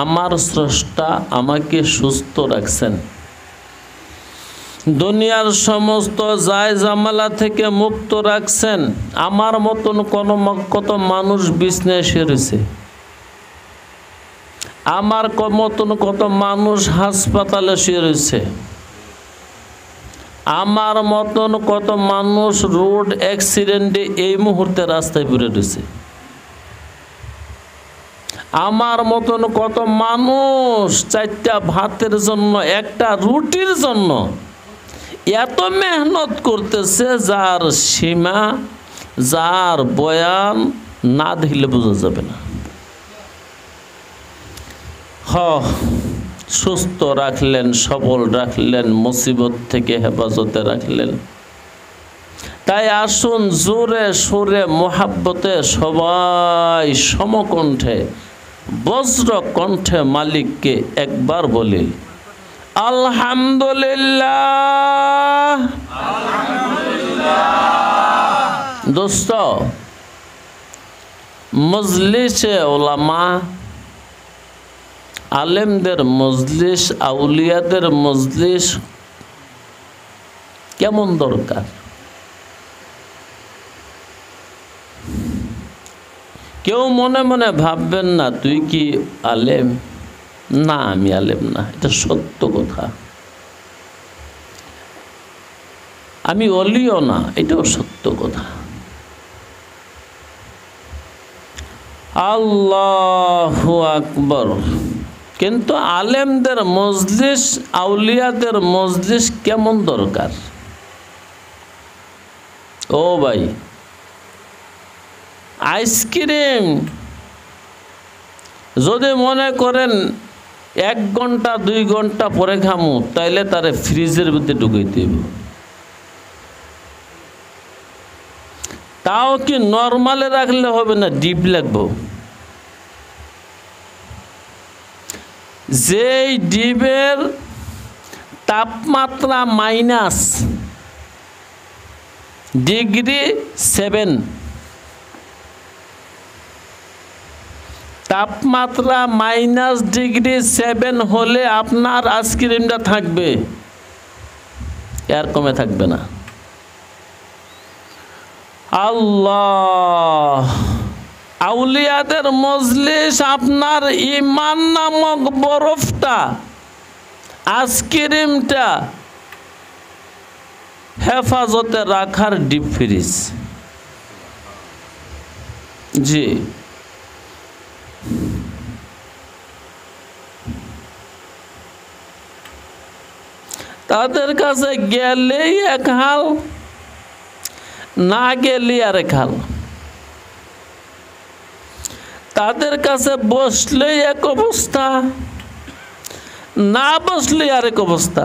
আমার স্রষ্টা আমাকে সুস্থ রাখছেন, দুনিয়ার সমস্ত জায় জামালা থেকে মুক্ত রাখছেন। আমার মতন কত মানুষ বিছনায় শুয়ে রয়েছে, আমার মতন কত মানুষ হাসপাতালে শুয়ে রয়েছে, আমার মতন কত মানুষ রোড অ্যাক্সিডেন্টে এই মুহূর্তে রাস্তায় পড়ে রয়েছে, আমার মতন কত মানুষ 4টা ভাতের জন্য, একটা রুটির জন্য এত মেহনত করতেছে, যার সীমা, যার বয়ান না দিলে বোঝা যাবে না। সুস্থ রাখলেন, সবল রাখলেন, মুসিবত থেকে হেফাজতে রাখলেন। তাই আসুন জোরে সোরে মোহাব্বতে সবাই সমকণ্ঠে বজ্র কণ্ঠে মালিককে একবার বলি আলহামদুলিল্লাহ। দোস্ত, মজলিসে ওলামা, আলেমদের মজলিস, আউলিয়াদের মজলিস কেমন দরকার? কেউ মনে মনে ভাববেন না তুই কি আলেম? না, আমি আলেম না, এটা সত্য কথা। আমি অলিও না, এটাও সত্য কথা। আল্লাহু আকবার। কিন্তু আলেমদের মজলিস, আউলিয়াদের মজলিস কেমন দরকার? ও ভাই, আইসক্রিম যদি মনে করেন 1 ঘন্টা 2 ঘন্টা পরে খামু, তাইলে তারে ফ্রিজের মধ্যে ঢুকাইতে হবে। তাও কি নরমালে রাখলে হবে না, ডিপ লাগবো। যেই ডিপের তাপমাত্রা -7°, তাপমাত্রা -7° হলে আপনার আইসক্রিমটা থাকবে, এর কমে থাকবে না। আল্লাহ, আউলিয়াদের মজলিস আপনার ঈমান নামক বরফটা, আইসক্রিমটা হেফাজতে রাখার ডিপ ফ্রিজ। জি, তাদের কাছে গেলেই এক হাল, না গেলে আরেক হাল। তাদের কাছে বসলেই এক অবস্থা, না বসলেই আরেক অবস্থা।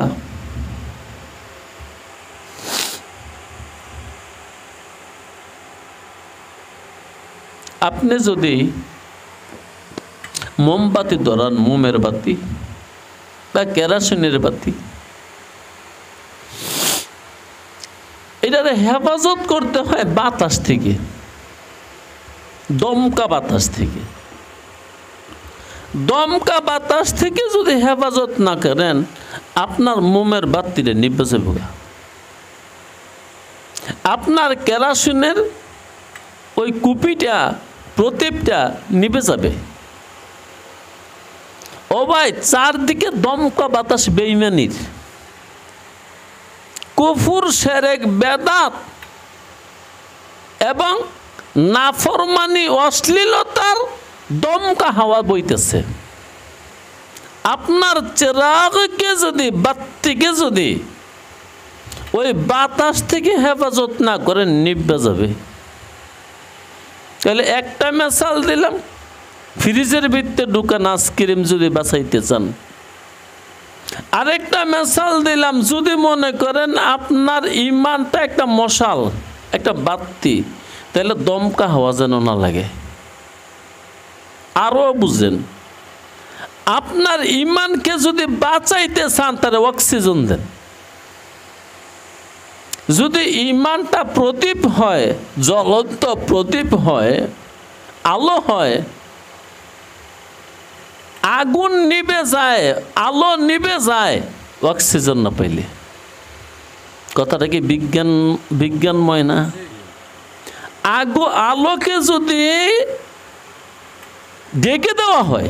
আপনি যদি মোমবাতি ধরান, মোমের বাতি বা কেরোসিনের বাতি, এটারে হেফাজত করতে হয় বাতাস থেকে, দমকা বাতাস থেকে। দমকা বাতাস থেকে যদি হেফাজত না করেন, আপনার মোমের বাতিরে নিভে যাবে। আপনার কেরোসিনের ওই কুপিটা, প্রদীপটা নিভে যাবে। ও ভাই, চারদিকে দমকা বাতাস বেঈমানির, কুফর, শিরক, বেদাত এবং নাফরমানি, অশ্লীলতার দমকা হাওয়া বইতেছে। আপনার চেরাগকে যদি, বাতিকে যদি ওই বাতাস থেকে হেফাজত না করে নিভে যাবে। তাহলে একটা মিসাল দিলাম, ফ্রিজের ভিতরে ঢুকান আইসক্রিম যদি বাঁচাইতে চান। আরেকটা মিসাল দিলাম, যদি মনে করেন আপনার ঈমানটা একটা মশাল, একটা বাতি, তাহলে দমকা হাওয়া যেন না লাগে। আরো বুঝেন, আপনার ঈমানকে যদি বাঁচাইতে চান, তাহলে অক্সিজেন দেন। যদি ঈমানটা প্রদীপ হয়, জ্বলন্ত প্রদীপ হয়, আলো হয়, আগুন নিভে যায়, আলো নিভে যায় অক্সিজেন না পাইলে। কথাটা কি বিজ্ঞানময় না? আলোকে যদি ঢেকে দেওয়া হয়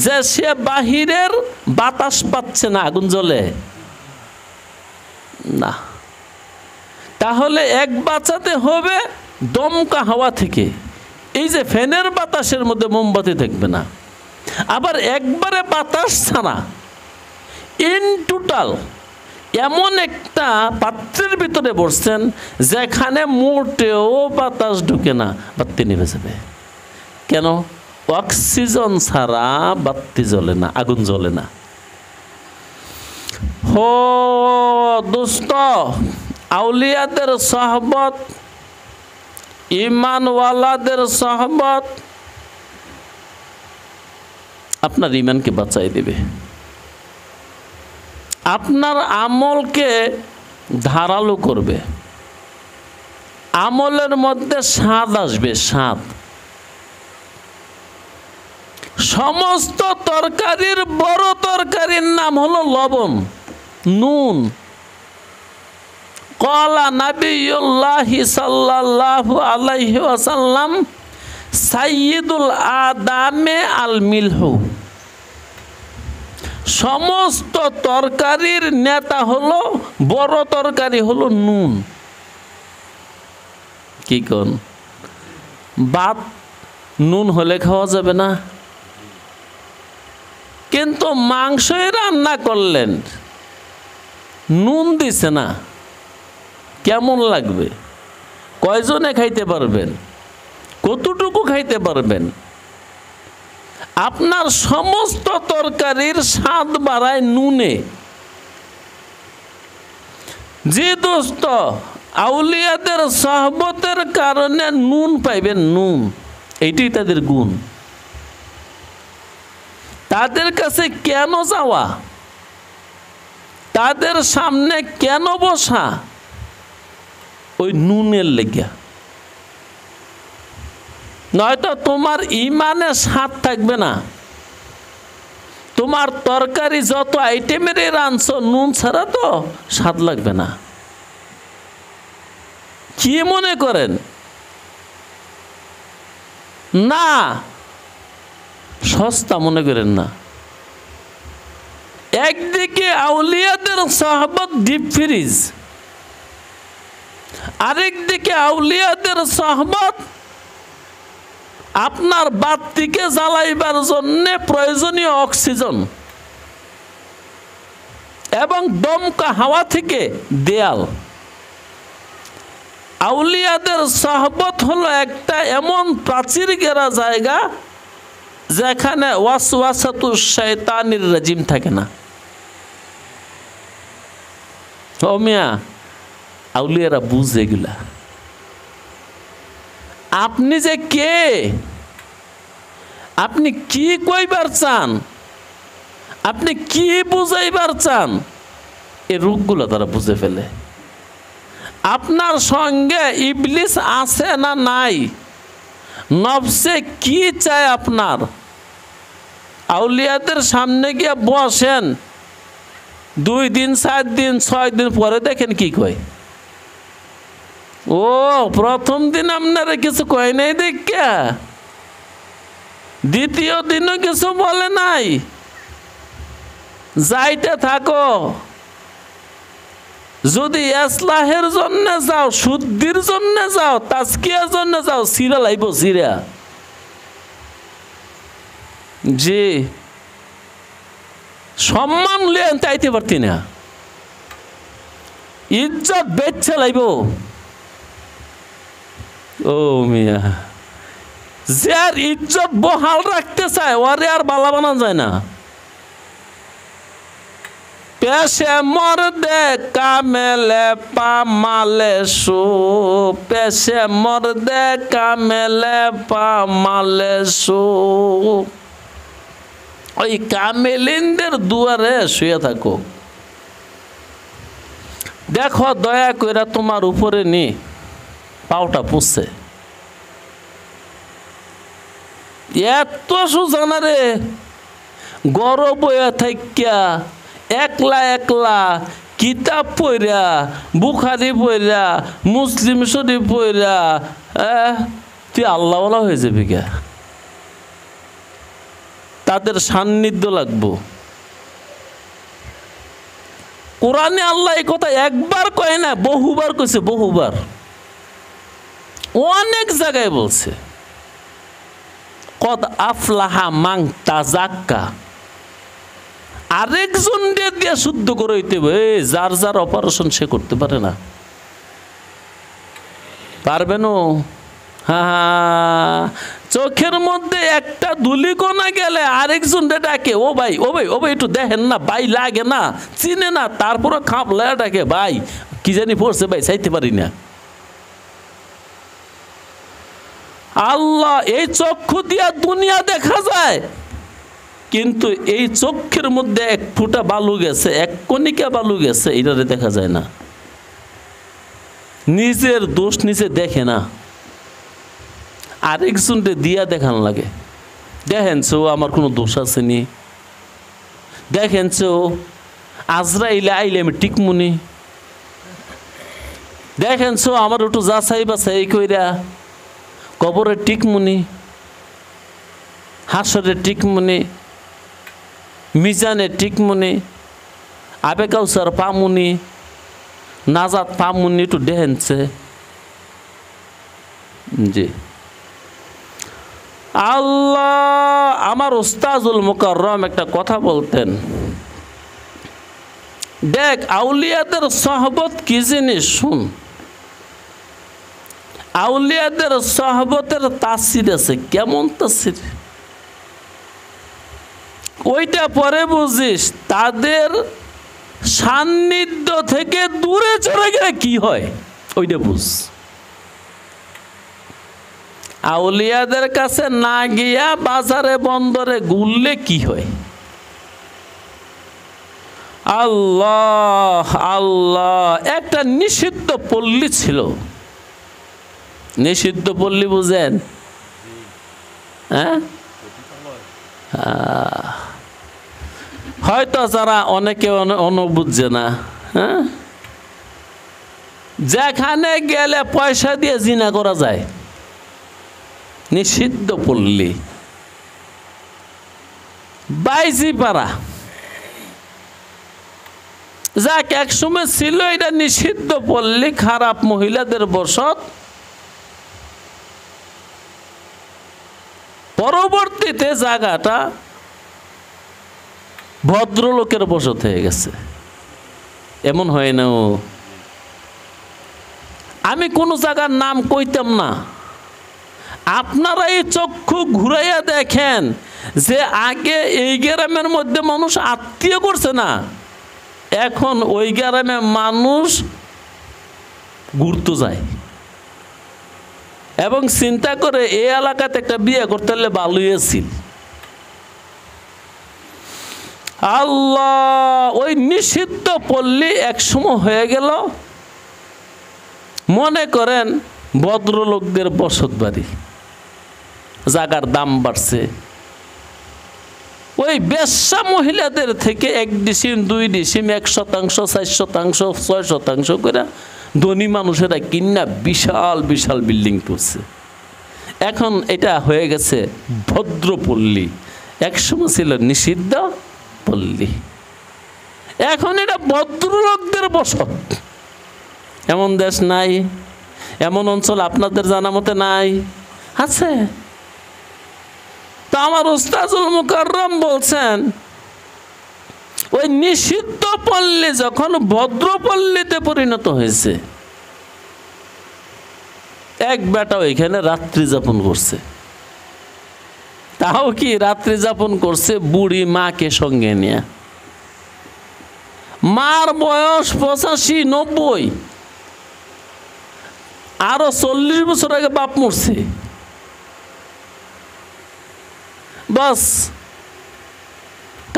যে সে বাহিরের বাতাস পাচ্ছে না, আগুন জ্বলে না, তাহলে এক বাঁচাতে হবে দমকা হাওয়া থেকে। এই যে ফ্যানের বাতাসের মধ্যে মোমবাতি থাকবে না, আবার একবারে বাতাস ছাড়া ইন টোটাল এমন একটা পাত্রের ভিতরে বসছেন যেখানে মোটেও বাতাস ঢুকে না, বাতি নিভে যাবে। কেন? অক্সিজেন ছাড়া বাতি জ্বলে না, আগুন জ্বলে না। হো দোস্ত, আউলিয়াদের সহবত, ইমানওয়ালাদের সহবত আপনার ইমানকে বাঁচাই দেবে, আপনার আমলকে ধারালো করবে, আমলের মধ্যে স্বাদ আসবে, স্বাদ। সমস্ত তরকারির বড় তরকারির নাম হলো লবণ, নুন। ক্বালা নবিয়ুল্লাহি সাল্লাল্লাহু আলাইহি ওয়াসাল্লাম সাইয়্যিদুল আদামে আল মিলহু। সমস্ত তরকারির নেতা হলো, বড় তরকারি হলো নুন। কি কোন? ভাত নুন হলে খাওয়া যাবে না? কিন্তু মাংসই রান্না করলেন, নুন দিছে না, কেমন লাগবে? কয়জনে খাইতে পারবেন? কতটুকু খাইতে পারবেন? আপনার সমস্ত তরকারির স্বাদ বাড়ায় নুনে। যে দোস্ত আউলিয়াদের সহবতের কারণে নুন পাইবেন, নুন, এইটাই তাদের গুণ। তাদের কাছে কেন যাওয়া, তাদের সামনে কেন বসা? ওই নুনের লেগা। নয়তো তোমার ইমানে স্বাদ থাকবে না। তোমার তরকারি যত আইটেমের রাঁধছো, নুন ছাড়া তো স্বাদ লাগবে না। কি মনে করেন? না, সস্তা মনে করেন না। একদিকে আউলিয়াদের সহবত ডিপ ফ্রিজ, আরেকদিকে আউলিয়াদের সহবত আপনার বাতিকে জ্বালাইবার জন্য প্রয়োজনীয় অক্সিজেন এবং দমকা হাওয়া থেকে দেয়াল। আউলিয়াদের সহবত হলো একটা এমন প্রাচীর ঘেরা জায়গা যেখানে ওয়াসওয়াসাতুশ শায়তানির রাজিম থাকে না। ও মিয়া, আউলিয়ারা বুঝে এগুলা। আপনি যে কে, আপনি কি কইবার চান, আপনি কি বুঝাইবার চান, এই রূপগুলো তারা বুঝে ফেলে। আপনার সঙ্গে ইবলিস আছে না নাই, নফসে কি চায় আপনার, আউলিয়াদের সামনে গিয়ে বসেন, 2 দিন 4 দিন 6 দিন পরে দেখেন কি কয়। ও প্রথম দিন আপনারা কিছু কয় নাই দেখা, দ্বিতীয় দিনও কিছু বলে নাই, যাইতে থাকো। যদি ইসলাহের জন্য যাও, শুদ্ধির জন্য যাও, তাজকিয়ার জন্য যাও, সিরা লাইব, সিরা। জি, সম্মান লিয়ে চাইতে পারতি না, ইজ্জত বেচছে লাইব। ও মিয়া, যে আর ইজ্জত বহাল রাখতে চায় ওরে আর বালা বানানো যায় না। পেশে মর্দে কামেলে পামালে সু, পেশে মর্দে কামেলে পামালে সু। ওই কামেলিনদের দুয়ারে শুয়ে থাকো। দেখো দয়া কইরা তোমার উপরে নি পাওটা পুষছে। এত সোজা না রে, গড় বইয়া থাইকা একলা একলা কিতাব পড়া, বুখারি পড়া, মুসলিম শরীফ পড়া, তুই আল্লাহওয়ালা হয়ে যাবি গা। তাদের সান্নিধ্য লাগবো। কোরআনে আল্লাহ এই কথা একবার কয় না, বহুবার কইছে, বহুবার, অনেক জায়গায় বলছে। কদ আফলাহা মান তাজাক্কা, আরেকজন দিয়ে শুদ্ধ করে হইতে হবে। যার যার অপারেশন সে করতে পারে না, পারবে না। হ্যাঁ, চোখের মধ্যে একটা ধুলিকণা গেলে আরেকজন ডাকে, ও ভাই, ও ভাই, ও ভাই, একটু দেখেন না ভাই, লাগে না, চিনে না, তারপরে খাপলা ডাকে, ভাই কি জানি পড়ছে ভাই, চাইতে পারি না। আল্লাহ এই চক্ষু দিয়া দুনিয়া দেখা যায়, কিন্তু এই চক্ষের মধ্যে এক ফুটা বালু গেছে, এক কণিকা বালু গেছে, এটারে দেখা যায় না। নিজের দোষ নিজে দেখে না, আরেকজনকে দিয়া দেখান লাগে। দেখেন চো আমার কোনো দোষ আছে নি, দেখেন চো আজরাইলে আইলে আমি টিকমুনি, দেখেন চো আমার একটু যাচাই বাছাই কইরা কবরে টিকমুনি, হাসরে টিকমুনি, মিজানে টিকমুনি, আবে কাউসার পামুনি, নাজাত পামুনি, একটু দেখেনছে। জি আল্লাহ, আমার উস্তাজুল মুকাররম একটা কথা বলতেন, দেখ আউলিয়াদের সহবত কি জিনিস শুন। আউলিয়াদের সহবতের তাসির আছে, কেমন তাসির ওইটা পরে বুঝিস। তাদের সান্নিধ্য থেকে দূরে চলে গেলে কি হয় ওইটা বুঝ। আউলিয়াদের কাছে না গিয়া বাজারে বন্দরে ঘুরলে কি হয়। আল্লাহ আল্লাহ, একটা নিষিদ্ধ পল্লী ছিল। নিষিদ্ধ পল্লী বুঝেন? হ্যাঁ, হয়তো যারা অনেকে বুঝছে না। হ্যাঁ, যেখানে গেলে পয়সা দিয়ে জিনা করা যায়, নিষিদ্ধ পল্লী। বাইজিপাড়া যাক একসময় ছিল এটা নিষিদ্ধ পল্লী, খারাপ মহিলাদের বসত। পরবর্তীতে জায়গাটা ভদ্রলোকের বসত হয়ে গেছে। এমন হয় না, আমি কোন জায়গার নাম কইতাম না। আপনারা এই চক্ষু ঘুরাইয়া দেখেন যে আগে এই গ্রামের মধ্যে মানুষ আত্মীয় করছে না, এখন ওই গ্রামে মানুষ ঘুরতে যায় এবং চিন্তা করে এই এলাকাতে একটা বিয়ে করতে হলে ভালোই আছিল। আল্লাহ, ওই নিষিদ্ধ পল্লী একসময় হয়ে গেল মনে করেন ভদ্রলোকদের বসত বাড়ি। জায়গার দাম বাড়ছে, ওই বেশ্যা মহিলাদের থেকে 1 ডিসিম 2 ডিসিম 1% 4% 6% করে ধনী মানুষেরা কিনা বিশাল বিশাল বিল্ডিং করছে। এখন এটা হয়ে গেছে ভদ্রপল্লী, একসময় ছিল নিষিদ্ধ পল্লী, এখন এটা ভদ্রলোকদের বসত। এমন দেশ নাই, এমন অঞ্চল আপনাদের জানা মতে নাই? আছে। তো আমার উস্তাজুল মুকাররম বলছেন ওই নিষিদ্ধ পল্লী যখন ভদ্রপল্লীতে পরিণত হয়েছে, এক বেটা ওইখানে রাত্রি যাপন করছে। তাও কি রাত্রি যাপন করছে বুড়ি মাকে সঙ্গে নিয়ে। মার বয়স 85-90, আরো 40 বছর আগে বাপ মরছে। বাস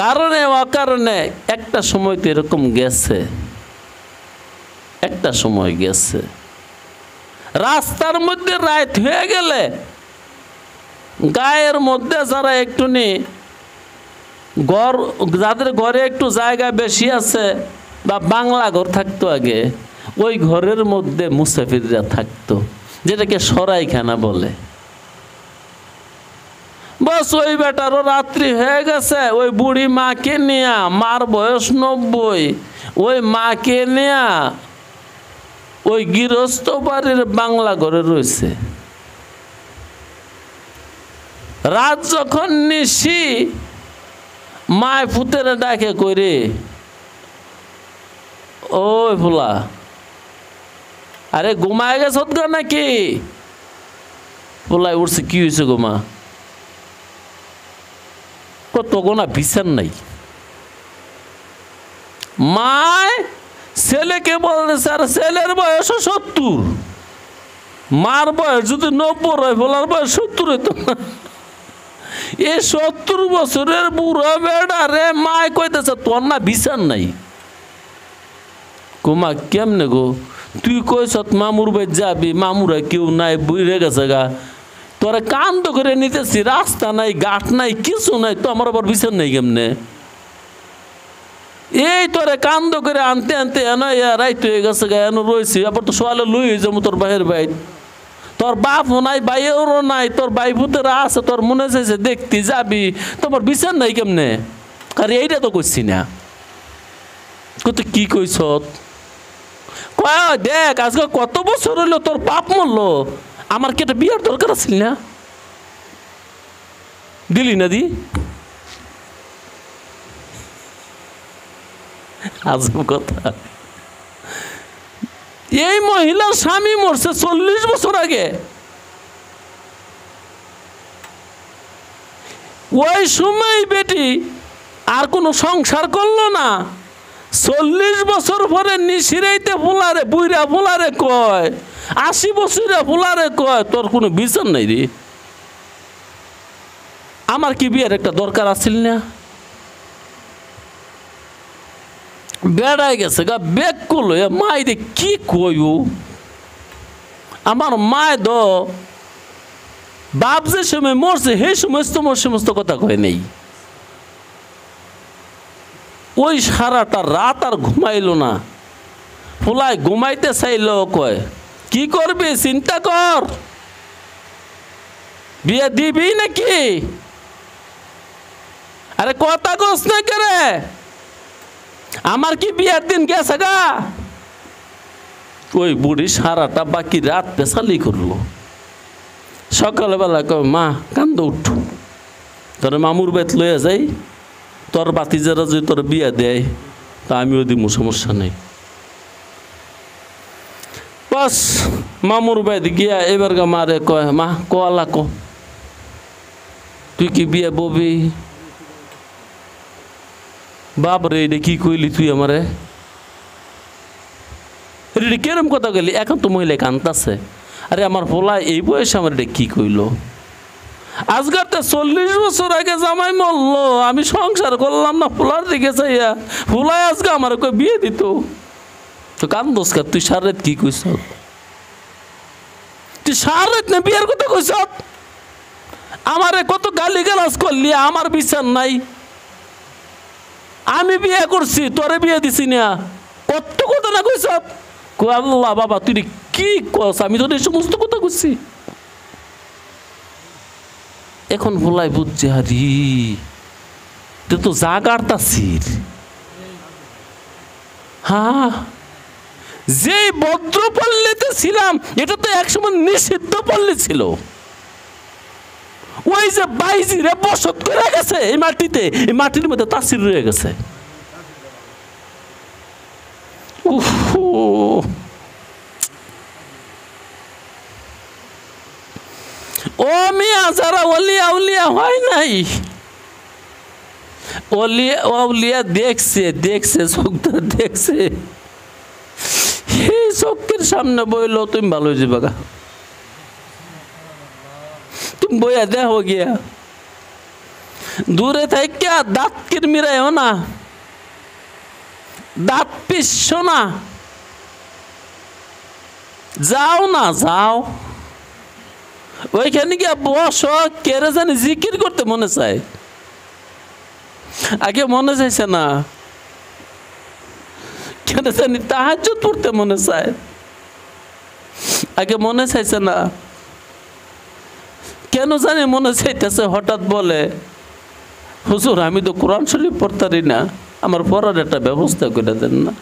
কারণে অকারণে একটা সময় তো এরকম গেছে, একটা সময় গেছে। রাস্তার মধ্যে রাত হয়ে গেলে গায়ের মধ্যে যারা একটুনি ঘর, যাদের ঘরে একটু জায়গা বেশি আছে বা বাংলা ঘর থাকতো আগে, ওই ঘরের মধ্যে মুসাফিররা থাকতো, যেটাকে সরাইখানা বলে। বস ওই বেটারও রাত্রি হয়ে গেছে, ওই বুড়ি মাকে নিয়া, মার বয়স 90, ওই মাকে নিয়া ওই গৃহস্থ বাড়ির বাংলা ঘরে রয়েছে। রাত যখন নিশি, মায় ফুতের ডাকে করে, ওই ফুলা আরে ঘুমায় গেছ গা নাকি? ফুলাই উঠছে, কি হয়েছে গোমা? কত গোনা বিচার নাই। মায় ছেলেকে বলতেছে, আর ছেলের বয়স 70, মার বয়স যদি 90 হয়, ফুলার বয়স 70 হইতো না। এই 70 বছরের বুড়ো বেড়া রে মায় কইতেছে, তোর না বিচার নাই। গোমা কেমনে গো? তুই কইস মামুর বাড়ি যাবি, মামুরা কেউ নাই, বুড়ে গেছে গা, তোরা কান্দ করে নিতেছি, রাস্তা নাই, ঘাট নাই, কিছু নাই, তো আমার আবার বিচার নাই কেমনে? এই তোরে কান্দ করে আনতে আনতে এন রাইত হয়ে গেছে গা, এন রয়েছি, আবার তো সোয়ালে লুই যাবো তোর বাহের বাইর। তোর বাপও নাই, বাইয়েরও নাই, তোর ভাই ভূতেরা আছে, তোর মনে চাইছে দেখতে যাবি, তোমার বিচার নাই কেমনে? আর এইটা তো করছি না। কত কি কইস? কয় দেখ, আজকে কত বছর হইলো তোর বাপ মরলো, আমার কি একটা বিয়ার দরকার আছিল না? দিলি না দি? আজব কথা। এই মহিলার স্বামী মরছে 40 বছর আগে। ওই সময় বেটি আর কোনো সংসার করলো না। 40 বছর পরে নিশিরাইতে ফুলারে, বুইরা ফুলারে কয়, 80 বছরে ফুলারে কয়, তোর কোনো বিচার নাই রে। আমার কি বিয়ের একটা দরকার আছিল না? বেড়াই গেছে গা, বেগ করলো মাই দে, কি কইও আমার মায় দ বাপ যে সময় মরছে সেই সমস্ত কথা কয় নেই। ওই সারাটা রাত আর ঘুমাইল না। ফুলাই ঘুমাইতে চাইল, কয় কি করবি চিন্তা কর, বিয়ে দিবি নাকি? আরে কথা কস না করে, আমার কি বিয়ের দিন গেছে গা? ওই বুড়ি সারাটা বাকি রাত পেশালি করলো। সকালবেলা কয়, মা কান্দ উঠ, তোর মামুর বেত লইয়া যাই, তোর বাতিজারা যদি তোর বিয়া দেয় তা আমিও দিব, সমস্যা নেই। বাস মামুর বেত গিয়া এবার গা মারে কয়, মা কলা ক, তুই কি বিয়া ববি? বাপ রে এটা কি কইলি তুই আমারে? রে কেরম কথা কইলি? এখন তো মহিলা কান্তাছে। আরে আমার পোলা এই বয়সে আমার এটা কি কইল? আজকাল 40 বছর আগে জামাই মরলো, আমি সংসার করলাম না পোলার দিকে চাইয়া, পোলায় আজকে আমার কই বিয়ে দিত। তো কান্দোস কা? তুই সারা রাত কি কইস? তুই সারা রাত না বিয়ের কথা কইস? আমারে কত গালি গালাজ করলি, আমার বিচার নাই। আমি বিয়ে করছি, তোরে বিয়ে দিছি না, কত কথা না কইস? আল্লাহ বাবা তুই কি কস? আমি তোর এই সমস্ত কথা কইছি। এখন বলাই বুঝছে, হারি তুই তো জাগারতাছিস। হ্যাঁ, যে ভদ্র পল্লীতে ছিলাম এটা তো একসময় নিষিদ্ধ পল্লী ছিল। ওই যে বাইজিরা বসত করে গেছে এই মাটিতে, এই মাটির মধ্যে তাসির রয়ে গেছে। ও মিয়া, যারা ওলিয়া উলিয়া হয় নাই, ওলিয়া দেখছে চোখটা দেখছে, এই চোখের সামনে বইলো তুমি ভালো হয়ে যাবে, তুমি বইয়া দেখো গিয়া, দূরে থেকে দাঁত কিরমিরাইও না, দাঁত পিস না, যাও না যাও ওইখানে গিয়া বস, কেড়ে জানি জিকির করতে মনে চায়। আগে মনে চাইছে না, কেন জানি তাহাজ্জুদ পড়তে মনে চায়, আগে মনে চাইছে না, কেন জানি মনে চাইতেছে। হঠাৎ বলে, হুজুর আমি তো কোরআন শরীফ পড়তারি না, আমার পড়ার একটা ব্যবস্থা করে দেন না।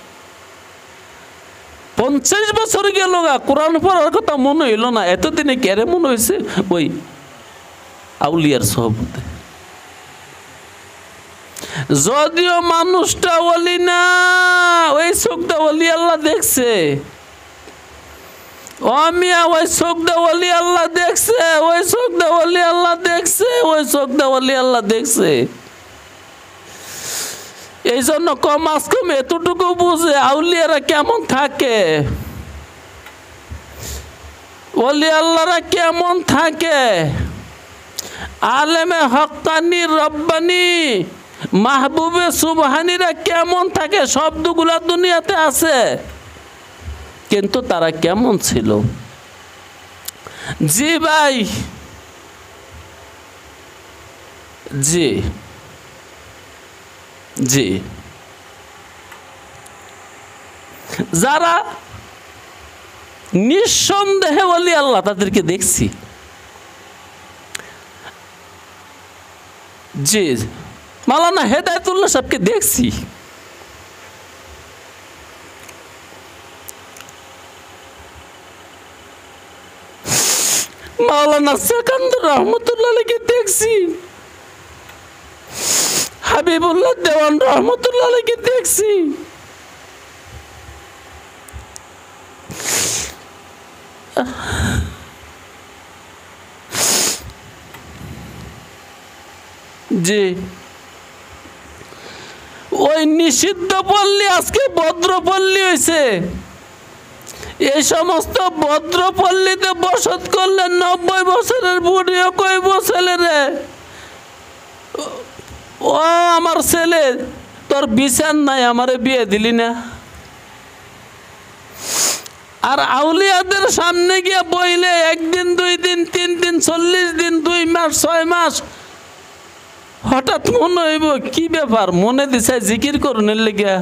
50 বছর গেল গা, কোরআন পড়ার কথা মনে হইল না। এতদিনে কেড়ে মনে হয়েছে ওই আউলিয়ার সহবতে। যদিও মানুষটা ওলি না, ওই চোখটা ওলি আল্লাহ দেখছে। ও মিয়া, ওই চোখটা ওলি আল্লাহ দেখছে, ওই চোখটা ওলি আল্লাহ দেখছে, ওই চোখটা ওলি আল্লাহ দেখছে। এই জন্য কম আজ কম এতটুকু বুঝে আউলিয়ারা কেমন থাকে, ওলি আল্লাহরা কেমন থাকে, আলেমে হক্কানি রব্বানি মাহবুবে সুবহানিরা কেমন থাকে, শব্দগুলা দুনিয়াতে আছে, কিন্তু তারা কেমন ছিল। জি ভাই, জি জি, যারা নিঃসন্দেহে ওলি আল্লাহ তাদেরকে দেখছি। জি, মাওলানা হেদায়েতুল্লাহ সাহেবকে দেখছি। মাওলানা সেকান্দর রহমতুল্লাহ আলাইহিকে দেখছি। হাবিবুল্লাহ দেওয়ান রহমতুল্লাহ আলাইহিকে দেখছি। জি, ওই নিষিদ্ধ পল্লী আজকে ভদ্রপল্লী হয়েছে। এই সমস্ত ভদ্রপল্লীতে বসত করলে 90 বছরের বুড়িও কইব ছেলেরে, ও আমার ছেলে তোর বিচার নাই, আমারে বিয়ে দিলি না। আর আউলিয়াদের সামনে গিয়ে বইলে 1 দিন 2 দিন 3 দিন 40 দিন 2 মাস 6 মাস, হঠাৎ মনে হইব কি ব্যাপার, মনে দিছে জিকির করুন লেগিয়া,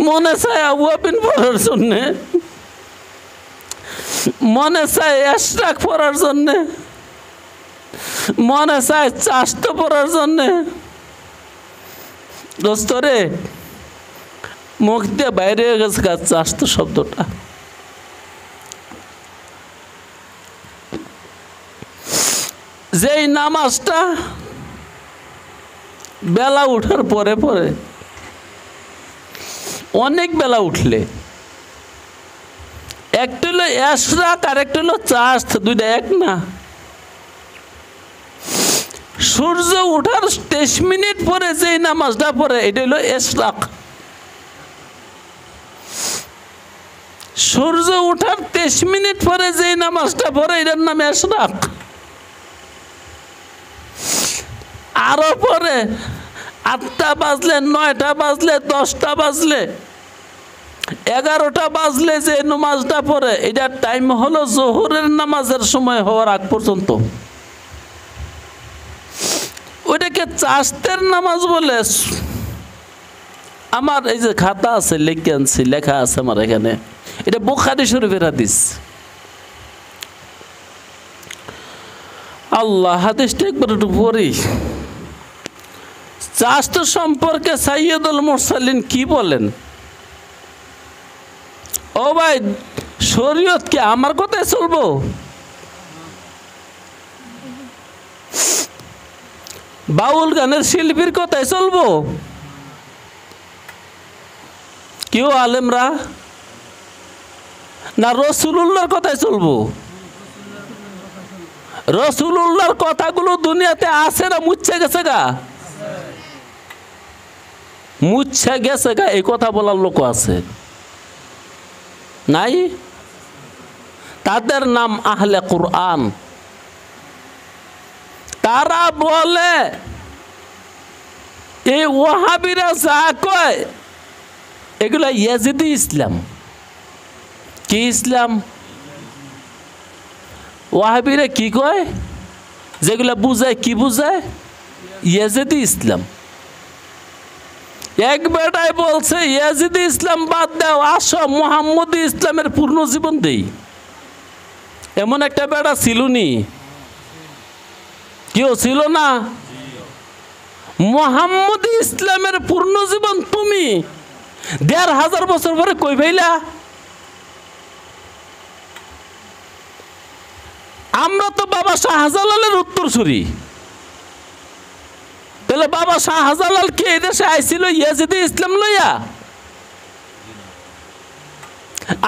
মনে চায় আওয়াবিন পড়ার জন্য, মনে চায় এশরাক পড়ার জন্য, মনে চায় চাষ্ট পড়ার জন্য। দোস্তরে মুখ দিয়ে বাইরে হয়ে গেছে চাষ্ট শব্দটা। যেই নামাজটা বেলা উঠার পরে পরে, অনেক বেলা উঠলে, একটা হলো এশরাক আর একটা হলো চাষ্ট, দুইটা এক না। সূর্য উঠার 23 মিনিট পরে যেই নামাজটা পড়ে এটা হলো এশরাক। সূর্য উঠার 23 মিনিট পরে যেই নামাজটা পড়ে এটার নাম এশরাক। আরো পরে 8টা বাজলে, 9টা বাজলে, 10টা বাজলে, 11টা বাজলে যে নামাজটা পড়ে এটার টাইম হলো জোহরের নামাজের সময় হওয়ার আগ পর্যন্ত। ওইটাকে চাষতের নামাজ বলে। আমার এই যে খাতা আছে, লিখে আনছি, লেখা আছে আমার এখানে, এটা বুখারী শরীফের হাদিস। আল্লাহ, হাদিসটা একবার একটু পড়ি। চাষত সম্পর্কে সাইয়্যিদুল মুরসালিন কি বলেন? ও ভাই, শরীয়ত কি আমার কথায় চলবো? বাউল গানের শিল্পীর কথায় চলবো? কেউ আলেমরা না রাসূলুল্লাহর কথায় চলবো? রাসূলুল্লাহর কথাগুলো দুনিয়াতে আছে না মুচ্ছে গেছে গা? মুচ্ছে গেছে গা, এই কথা বলার লোক আছে নাই? তাদের নাম আহলে কুরআন। তারা বলে এই ওয়াহাবিরা যা কয় এগুলা ইয়াজিদি ইসলাম। কি ইসলাম? ওয়াহাবিরা কি কয়? যেগুলা বুঝায়, কি বুঝায়? ইয়াজিদি ইসলাম। এক বেটায় বলছে ইয়াজিদি ইসলাম বাদ দাও, আসো মুহাম্মদি ইসলামের পূর্ণ জীবন দেই। এমন একটা বেটা ছিল নি? কেউ ছিল না? মুহাম্মদি ইসলামের পূর্ণ জীবন তুমি ১৫০০ বছর পরে কই ভাইলা? আমরা তো বাবা শাহজালালের উত্তরসূরি। তাহলে বাবা শাহজালাল কে এদেশে আইছিল ইয়াজিদি ইসলাম লইয়া?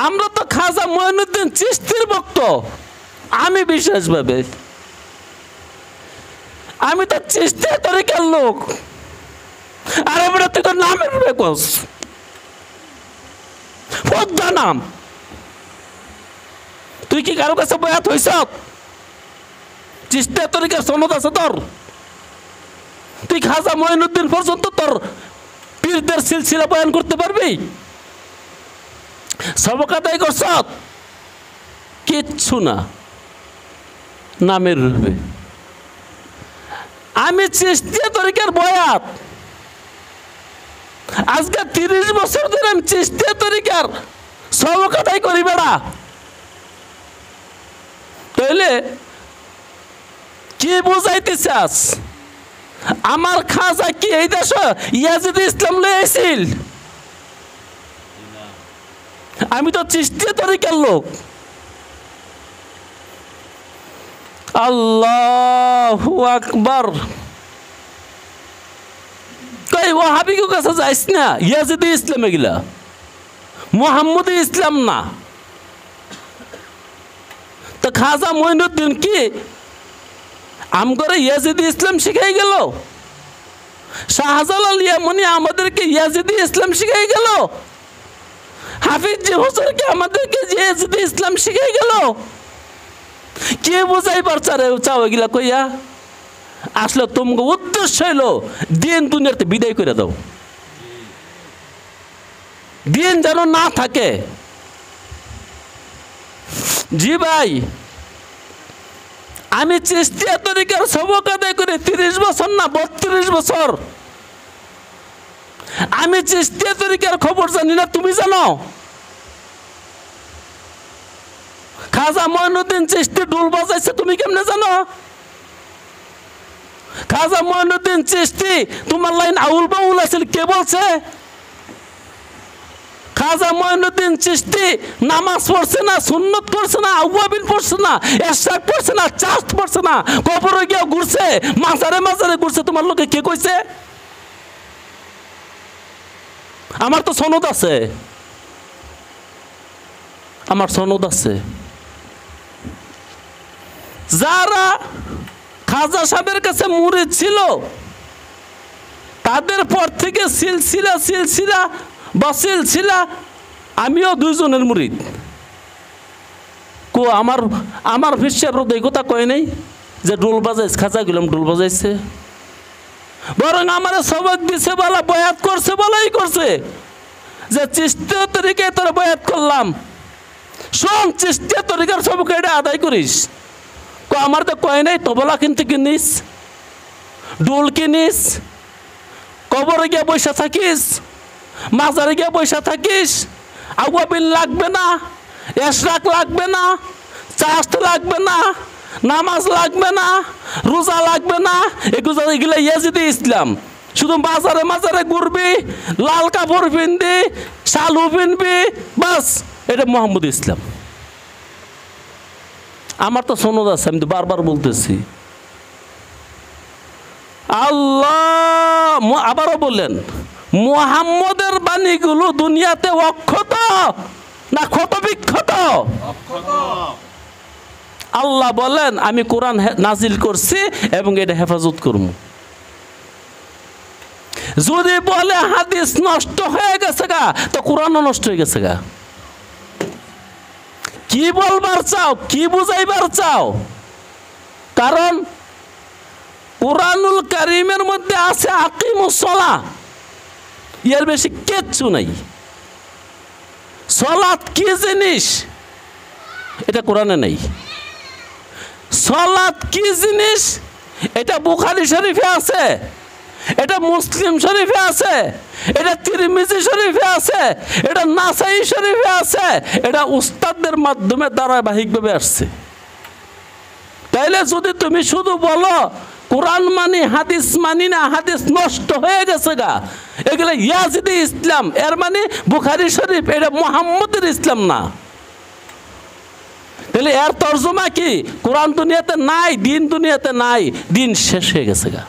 আমরা তো খাজা মঈনুদ্দিন চিশতির ভক্ত। আমি বিশেষভাবে, আমি তো চিশতি তরিকার লোক। আর আমরা তুই তো নামের বেকস পদ্মা নাম। তুই কি কারো কাছে বয়াত হইছ? চিশতি তরিকার সনদ আছে তোর? তুই খাজা মঈনুদ্দিন পর্যন্ত তোর পীরদের সিলসিলা বয়ান করতে পারবি? সবক আদায় করছ? কিচ্ছু না, নামের রূপে। আমি চিশতিয়া তরিকার বয়াত আজকে ৩০ বছর ধরে আমি চিশতিয়া তরিকার সবক আদায় করি বেড়া। তাইলে কি বুঝাইতে চাস? আমার খাজা কি এই দেশ ইয়াজিদি ইসলাম লই আইছিল? আমি তো চিশতিয়া তরিকার লোক। আল্লাহু আকবার। কই ওয়াহাবির কাছে যাইস না, ইয়াজিদি ইসলাম এগুলা, মুহাম্মদি ইসলাম না। তো খাজা মঈনুদ্দিন কি আমগরে ইয়াজিদি ইসলাম শিখাই গেল? শাহজালাল ইয়ামানি আমাদেরকে ইয়াজিদি ইসলাম শিখাই গেল? হাফিজ হুজুরকে আমাদেরকে ইয়াজিদি ইসলাম শিখাই গেল? কে বুঝাইবার চাও এগুলা কইয়া? আসলে তোমাকে উদ্দেশ্য হইল দিন দুনিয়াতে বিদায় করে দাও, দিন যেন না থাকে। জি ভাই, আমি চিশতিয়া তরিকার সবক আদায় করে ৩০ বছর না ৩২ বছর। আমি চিশতিয়া তরিকার খবর জানি না, তুমি জানো? খাজা মঈনুদ্দিন চিশতি ঢোল বাজাইছে, তুমি কেমনে জানো? খাজা মঈনুদ্দিন চিশতি তোমার লাইন আউল বাউল আছিল, কে বলছে? খাজা মঈনুদ্দিন চিশতি নামাজ পড়ছে না, সুন্নত পড়ছে না, আউয়াবিন পড়ছে না, এরশাদ পড়ছে না, চাস্ত পড়ছে না, কবরে গিয়ে ঘুরছে, মাজারে মাজারে ঘুরছে, তোমার লোকে কে কইছে? আমার তো সনদ আছে, আমার সনদ আছে। যারা খাজা সাহেবের কাছে মুরিদ ছিল তাদের পর থেকে সিলসিলা সিলসিলা বা সিলসিলা, আমিও 2 জনের মুরিদ। কো আমার বিশ্বের হৃদয় কথা কয় নাই যে ঢোল বাজাইছে, খাজা গেলাম ঢোল বাজাইছে। বরং আমার সবক দিছে বলা, বয়াত করছে বলাই করছে যে চিশতিয়া তরিকায় তোরা বয়াত করলাম, শোন চিশতিয়া তরিকার সবক এটা আদায় করিস। আমার তো কয় নাই তবলা কিনতে কিনিস, ডোল কিনিস, কবরে গিয়ে বসে থাকিস, মাজারে গিয়ে বসে থাকিস, আউয়াবিন লাগবে না, এশরাক লাগবে না, চাস্ত লাগবে না, নামাজ লাগবে না, রোজা লাগবে না, এগুলো ইয়াজিদি ইসলাম। শুধু মাজারে মাজারে ঘুরবি, লাল কাপড় পিনবি, শালু পিনবি, বাস, এটা মুহাম্মদ ইসলাম। আমার তো সনদ আছে, আমি তো বারবার বলতেছি। আল্লাহ আবারও বললেন, মুহাম্মদের বাণীগুলো দুনিয়াতে অক্ষত না ক্ষত বিক্ষত? আল্লাহ বলেন আমি কোরআন নাজিল করছি এবং এটা হেফাজত করব। যদি বলে হাদিস নষ্ট হয়ে গেছে গা, তো কোরআনও নষ্ট হয়ে গেছে গা। কি বলবার চাও, কি বুঝাইবার চাও? কারণ কুরআনুল কারীমের মধ্যে আছে আকিমুস সালাহ, এর বেশি কিচ্ছু নাই। সালাত কি জিনিস এটা কোরআনে নাই। সালাত কি জিনিস এটা বুখারী শরীফে আছে, এটা মুসলিম শরীফে আছে, এটা তিরমিজি শরীফে আছে, এটা নাসাই শরীফে আছে, এটা উস্তাদদের মাধ্যমে ধারাবাহিকভাবে আসছে। তাইলে যদি তুমি শুধু বলো কোরআন মানি হাদিস মানি না, হাদিস নষ্ট হয়ে গেছে গা, এগুলো ইয়াজিদি ইসলাম, এর মানে বুখারী শরীফ, এটা মুহাম্মদের ইসলাম না। তাহলে এর তর্জমা কি? কোরআন দুনিয়াতে নাই, দিন দুনিয়াতে নাই, দিন শেষ হয়ে গেছে গা।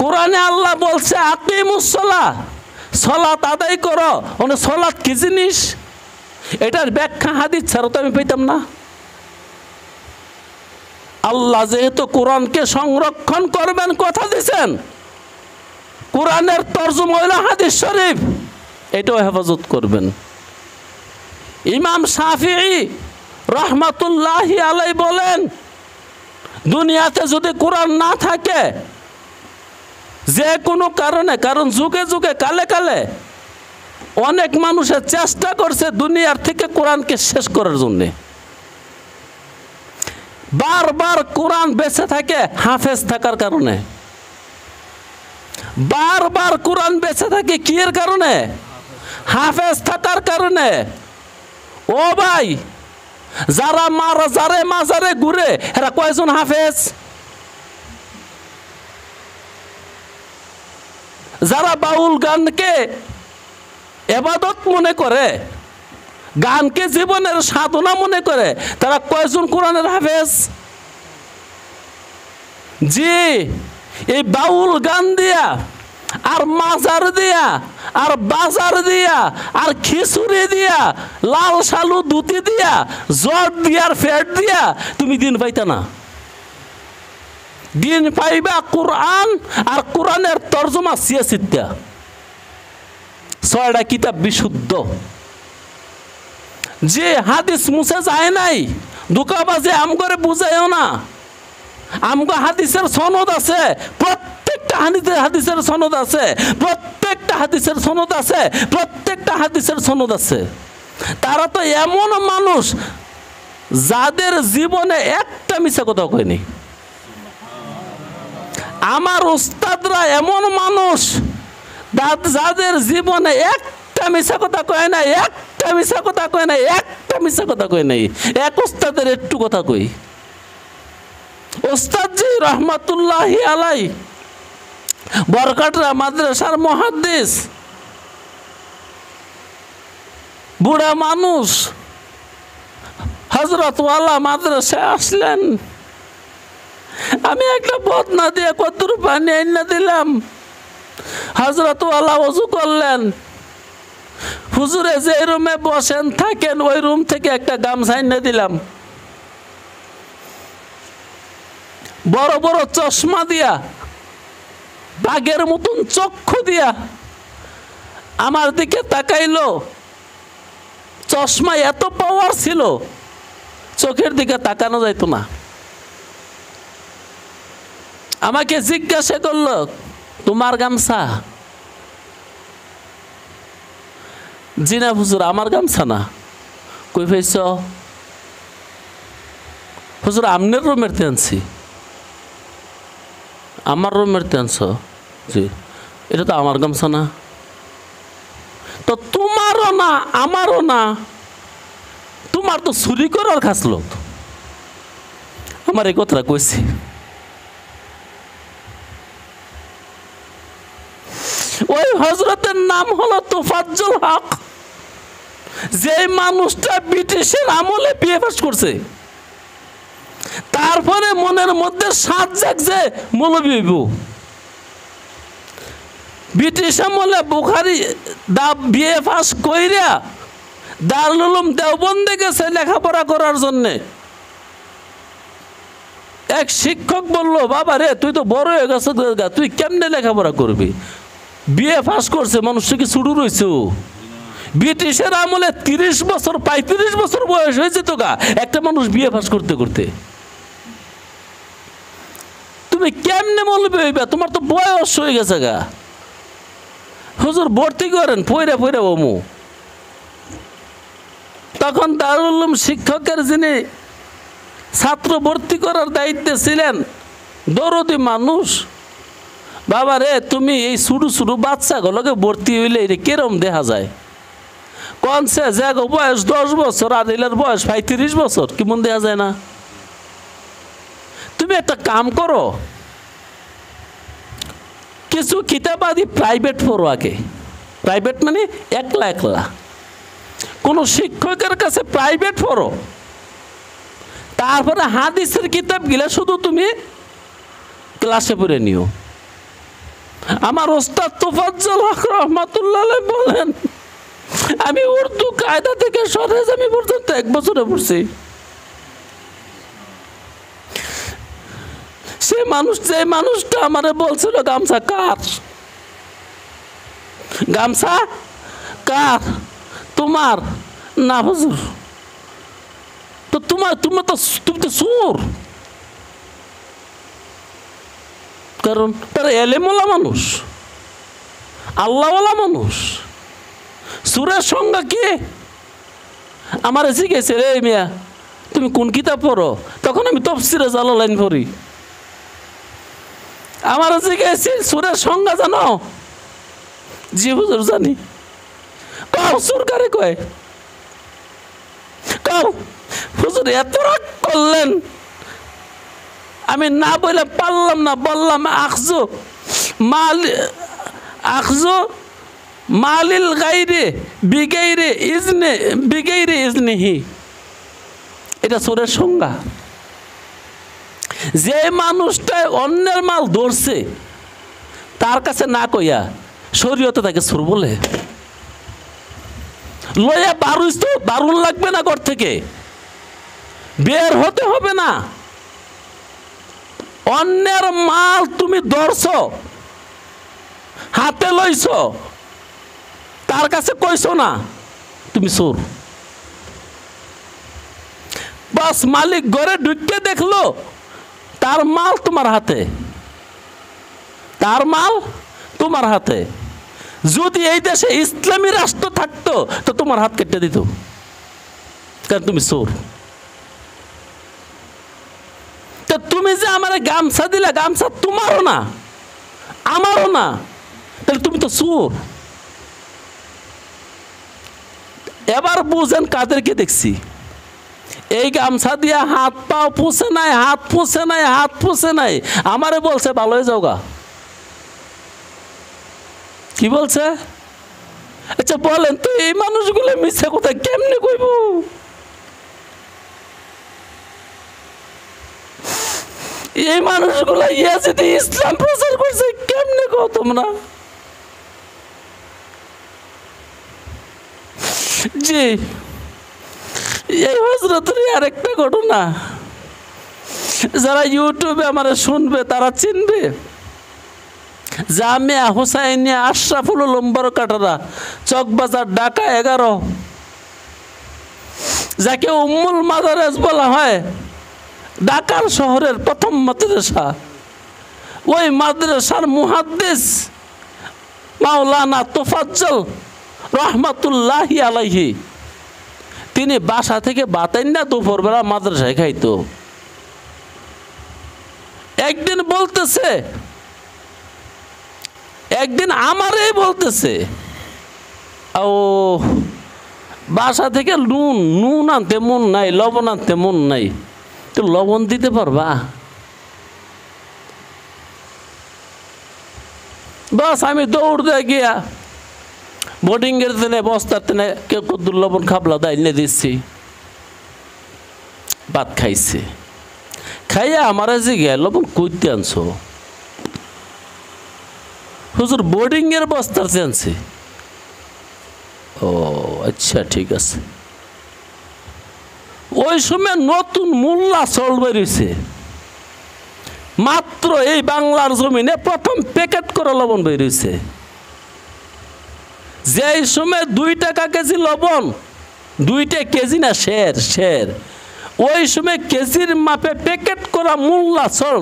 কোরআনে আল্লাহ বলছে আকিমুস সালাহ, সালাত আদায় করো। মানে সালাত কি জিনিস, এটার ব্যাখ্যা হাদিস ছাড়া তো আমি পেতাম না। আল্লাহ যেহেতু কোরআনকে সংরক্ষণ করবেন কথা দিয়েছেন, কোরআনের তর্জমা হইল হাদিস শরীফ, এটাও হেফাজত করবেন। ইমাম শাফিঈ রহমাতুল্লাহি আলাইহি বলেন, দুনিয়াতে যদি কোরআন না থাকে, যে কোনো কারণে, কারণ যুগে যুগে কালে কালে অনেক মানুষের চেষ্টা করছে দুনিয়ার থেকে কোরআনকে শেষ করার জন্যে, বারবার কোরআন বেঁচে থাকে হাফেজ থাকার কারণে, বারবার কোরআন বেঁচে থাকে কি এর কারণে? হাফেজ থাকার কারণে। ও ভাই, যারা যারে মাজারে ঘুরে এরা কয়জন হাফেজ? যারা বাউল গানকে ইবাদত মনে করে, গানকে জীবনের সাধনা মনে করে, তারা কয়জন কোরআনের হাফেজ? জি, এই বাউল গান দিয়া আর মাজার দিয়া আর বাজার দিয়া আর খিচুড়ি দিয়া লাল শালু দুতি দিয়া জট দিয়া আর ফেট দিয়া তুমি দিন পাইতা না। দিন পাইবা কোরআন আর কোরআনের তর্জমা সিয়াসিত্যা, 6টা কিতাব বিশুদ্ধ। যে হাদিস মুছে যায় নাই, দুকাবাজে আম করে বুঝাইও না। আমগো হাদিসের সনদ আছে, প্রত্যেকটা হাদিসের সনদ আছে, প্রত্যেকটা হাদিসের সনদ আছে, প্রত্যেকটা হাদিসের সনদ আছে। তারা তো এমন মানুষ যাদের জীবনে একটা মিছা কথা কয়নি। আমার উস্তাদরা এমন মানুষ যাদের জীবনে একটা মিছা কথা কয় না, একটা মিছা কথা কয় না, একটা মিছা কথা কয় নাই। এক উস্তাদের একটু কথা কই, ওস্তাদজি রহমাতুল্লাহি আলাইহি বরকাটরা মাদ্রাসার মুহাদ্দিস, বুড়া মানুষ, হযরতওয়ালা মাদ্রাসায় আসলেন। আমি একটা বদনা দিয়ে কতর পানি এনে দিলাম, হযরতওয়ালা ওযু করলেন। হুজুরে যে রুমে বসেন থাকেন ওই রুম থেকে একটা গামছা এনে দিলাম, বড় বড় চশমা দিয়া, বাঘের মতন চক্ষু দিয়া আমার দিকে তাকাইলো। চশমা এত পাওয়ার ছিল, চোখের দিকে তাকানো যাইতো না। আমাকে জিজ্ঞাসা করলো, তোমার গামছা? জি না হুজুর, আমার গামছা না। কই পাইছ? হুজুর আমনের রুমের আনছি। আমার রুমের আনছ? জি। এটা তো আমার গামছা না। তো তোমারও না আমারও না, তোমার তো চুরি করার খাসলো। আমার এই কথাটা কইছি। ওই হযরতের নাম হলো তোফাজ্জল হক, যে মানুষটা ব্রিটিশের আমলে বিয়ে পাস করছে, তারপরে মনের মধ্যে সাত জাগছে মৌলবী হইব। ব্রিটিশ আমলে বুখারী বিয়ে পাস কইরা দারুল উলুম দেওবন্দে গেছে লেখাপড়া করার জন্যে। এক শিক্ষক বলল, বাবা রে তুই তো বড় হয়ে গেছ, তুই কেমনে লেখাপড়া করবি? বিয়ে পাস করছে, মানুষটা কি ছুটু রয়েছে? ব্রিটিশের আমলে 30 বছর 35 বছর বয়স হয়েছে তো গা একটা মানুষ বিয়ে পাস করতে করতে। তুমি কেমনে বলবে হইবা? তোমার তো বয়স হয়ে গেছে গা। হুজুর ভর্তি করেন, পয়রা পয়রা ওমু। তখন দারুল উলুম শিক্ষকের যিনি ছাত্র ভর্তি করার দায়িত্বে ছিলেন দরদি মানুষ। বাবা রে, তুমি এই ছোটো ছোটো বাচ্চাগুলোকে ভর্তি হইলে এটা কিরম দেখা যায়? কনসে যে বয়স 10 বছর আর এলার বয়স 35 বছর, কেমন দেখা যায় না? তুমি একটা কাম করো, কিছু কিতাবাদি প্রাইভেট পড়ো আগে। প্রাইভেট মানে একলা একলা, কোনো শিক্ষকের কাছে প্রাইভেট পড়ো। তারপরে হাদিসের কিতাবগুলা শুধু তুমি ক্লাসে পড়ে নিও। আমার ওস্তাদ তোফাজ্জল হক রহমাতুল্লাহ আলাইহি বলেন, আমি উর্দু কায়দা থেকে সরেজমি পর্যন্ত 1 বছরে পড়ছি। যে মানুষটা আমারে বলছিল গামছা কার, গামছা কার, তোমার না হুজুর, তো তুমি তো সুর। কারণ তারা এলেমওয়ালা মানুষ, আল্লাহওয়ালা মানুষ। সুরের সংজ্ঞা কি? আমার শিখেছে, রে মিয়া তুমি কোন কিতাব পড়ো? তখন আমি তাফসীরে জালালাইন পড়ি। আমার শিখেছে সুরের সংজ্ঞা জানো? জি হুজুর জানি। কাও সুর কারে কয়? কাও হুজুর এত রাগ করলেন, আমি না বলে পারলাম না, বললাম আখজু মালিল গাইরে বিগাইরে ইজনিহি। এটা সুরের সংজ্ঞা। যে মানুষটা অন্যের মাল ধরছে তার কাছে না কইয়া শরীয়তে তাকে সুর বলে। লইয়া বারুন লাগবে না, ঘর থেকে বের হতে হবে না। অন্যের মাল তুমি ধরছ, হাতে লইছ, তার কাছে কইছো না তুমি চোর। বাস মালিক ঘরে ঢুকে দেখলো তার মাল তোমার হাতে, তার মাল তোমার হাতে। যদি এই দেশে ইসলামী রাষ্ট্র থাকতো তো তোমার হাত কেটে দিত, কারণ তুমি চোর। তো তুমি যে আমার গামছা দিলে, গামছা তোমারও না আমারও না, তাহলে তুমি তো চোর। এবার বুঝেন কাদেরকে দেখছি। এই গামছা দিয়া হাত পাও পুষে নাই, হাত পুষে নাই, হাত পুষে নাই, আমারে বলছে ভালো হয়ে যাও গা। কি বলছে? আচ্ছা বলেন তো, এই মানুষগুলো মিথ্যা কথা কেমনে কইব? এই মানুষগুলো ইয়াজিদি ইসলাম প্রচার করছে, কেমনে কও তোমরা? জি, এই হযরতের আরেকটা ঘটনা যারা ইউটিউবে আমার শুনবে তারা চিনবে। জামিয়া হুসাইনিয়া আশরাফুল উলুম বরকাটারা, চকবাজার, ঢাকা 11, যাকে উম্মুল মাদারেস বলা হয়, ঢাকার শহরের প্রথম মাদ্রাসা। ওই মাদ্রাসার মুহাদ্দিস মাওলানা তোফাজ্জল রহমাতুল্লাহি আলাইহি, তিনি বাসা থেকে বাতাইন না দুপুরবেলা মাদ্রাসায় খাইতো। একদিন বলতেছে, একদিন আমারে বলতেছে, ও বাসা থেকে নুন আনতে মন নাই, লবণ আনতে মন নাই, তো লবণ দিতে পারবা? বাস আমি দৌড় দিয়ে গিয়া বোর্ডিংয়ের দিনে বস্তার দিনে কেউ কদ্দুর লবণ খাবলা দেয় এনে দিচ্ছি। ভাত খাইছে, খাইয়া আমার যে গিয়া লবণ কইতে আনছো? হুজুর বোর্ডিংয়ের বস্তার আনছে। ও আচ্ছা ঠিক আছে। ওই সময় নতুন মোল্লা চল বেরিয়েছে, মাত্র এই বাংলার জমিনে প্রথম প্যাকেট করা লবণ বেরিয়েছে। যে সময় 2 টাকা কেজি লবণ, 2 কেজি না শের, ওই সময় কেজির মাপে প্যাকেট করা মোল্লা চল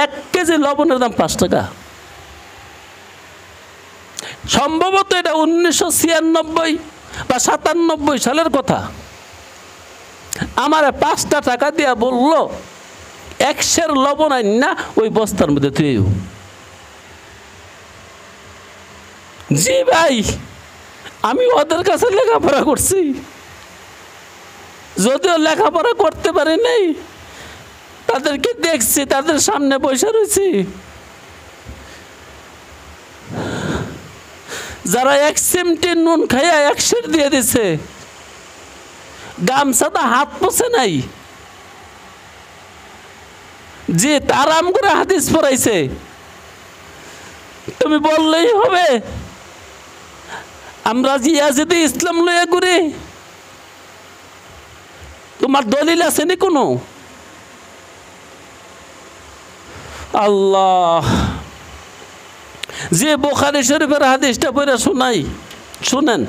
1 কেজি লবণের দাম 5 টাকা। সম্ভবত এটা 1996 বা 97 সালের কথা। আমার 5টা টাকা দিয়া বলল 100 লবণ আইন না ওই বস্তার মধ্যে তুইও। জি ভাই, আমি ওদের কাছে লেখাপড়া করছি, যদিও লেখাপড়া করতে পারি নাই, তাদেরকে দেখছি, তাদের সামনে বসে রয়েছি। যারা 1 চিমটি নুন খাইয়া 100 দিয়ে দিছে, গামছাটা হাত পোছে নাই, যে তারাম করে হাদিস পড়াইছে, তুমি বললেই হবে আমরা জিয়াজিদে ইসলাম লইয়া ঘুরি? তোমার দলিল আছে নি কোনো? আল্লাহ, যে বুখারী শরীফের হাদিসটা পড়ে শোনাই, শুনেন।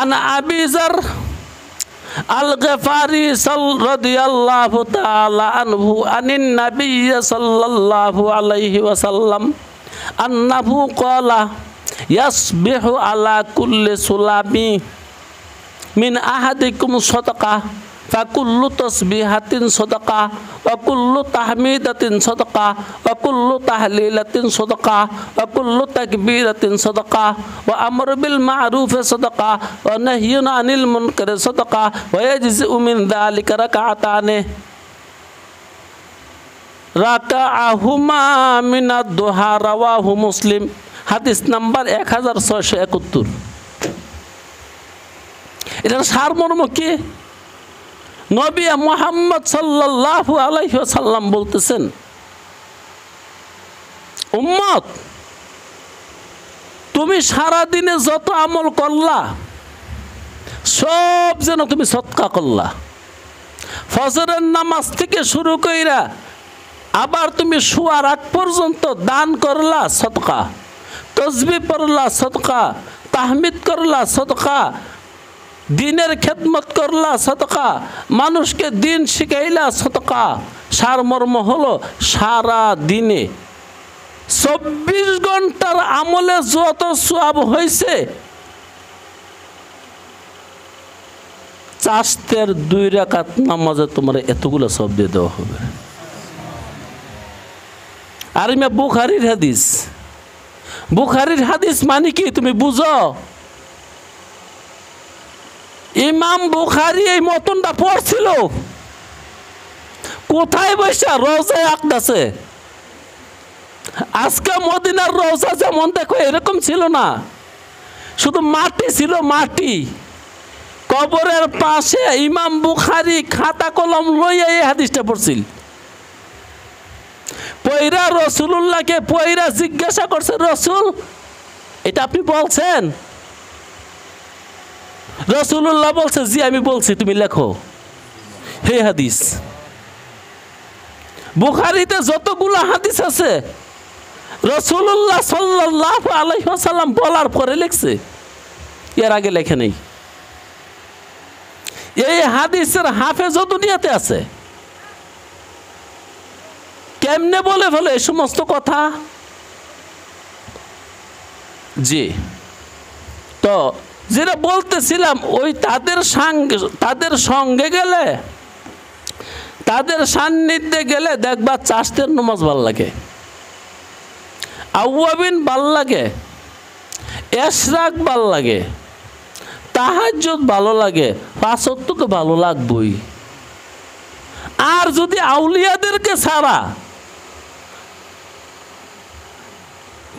আনা আবি যার আল-গফারি রাদিয়াল্লাহু তাআলা আনহু আনিন নবী সাল্লাল্লাহু আলাইহি ওয়াসাল্লাম আন্নাহু ক্বালা ইয়াসবিহু আলা কুল্লি সুলামি মিন আহাদিকুম সাদাকাহ ফাকুল্লু তাসবিহাতিন সাদাকাহ ওয়া কুল্লু তাহমিদাতিন সাদাকাহ ওয়া কুল্লু তাহলিলাতিন সাদাকাহ ওয়া কুল্লু তাকবীরাতিন সাদাকাহ ওয়া আমরু বিল মা'রুফি সাদাকাহ ওয়া নাহয়ুন আনিল মুনকারি সাদাকাহ ওয়া ইয়াজজিউ মিন যালিকা রাকআতানি রাকাআহুমা মিনাদ দুহা রাওয়াহু মুসলিম। হাদিস নাম্বার 1671। এটার সারমর্ম কি? নবী মুহাম্মদ সাল্লাল্লাহু আলাইহি ওয়াসাল্লাম বলতেছেন, উম্মত তুমি সারা দিনে যত আমল করলা সব যেন তুমি সদকা করলা। ফজরের নামাজ থেকে শুরু কইরা আবার তুমি শোয়ার আগ পর্যন্ত দান করলা সদকা, তসবিহ পড়লা সদকা, তাহমিদ করলা সদকা, দিনের খেদমত করলা সদকা, মানুষকে দিন শিখাইলা সদকা। সারমর্ম হলো সারা দিনে 24 ঘন্টার আমলে যত সওয়াব হয়েছে চাষতের 2 রাকাত নামাজে তোমার এতগুলো সওয়াব দিয়ে দেওয়া হবে। আর ইমা বুখারীর হাদিস। বুখারীর হাদিস মানে কি তুমি বুঝো? ইমাম বুখারী এই মতনটা পড়ছিল কোথায় বসে? রওজায়ে আকদাসে। আজকে মদিনার রওজা যেমন দেখো এরকম ছিল না, শুধু মাটি ছিল, মাটি। কবরের পাশে ইমাম বুখারী খাতা কলম লইয়া এই হাদিসটা পড়ছিল। পয়রা রাসূলুল্লাহকে পয়রা জিজ্ঞাসা করছে, রাসূল এটা আপনি বলছেন? রাসূলুল্লাহ বলছে, জি আমি বলছি, তুমি লেখো। হে হাদিস। বুখারীতে যতগুলো হাদিস আছে রাসূলুল্লাহ সাল্লাল্লাহু আলাইহি ওয়াসাল্লাম বলার পরে লিখছে, এর আগে লেখে নেই। এই হাদিসের হাফেজও দুনিয়াতে আছে। কেমনে বলে ফেলে এই সমস্ত কথা? জি, তো যেটা বলতেছিলাম, ওই তাদের সঙ্গে গেলে, তাদের সান্নিধ্যে গেলে দেখবা চাষতের নামাজ ভাল লাগে, আউয়াবিন ভাল লাগে, এশরাক ভাল লাগে, তাহাজ্জুদ ভালো লাগে, 5 ওয়াক্ত তো ভালো লাগবেই। আর যদি আউলিয়াদেরকে ছাড়া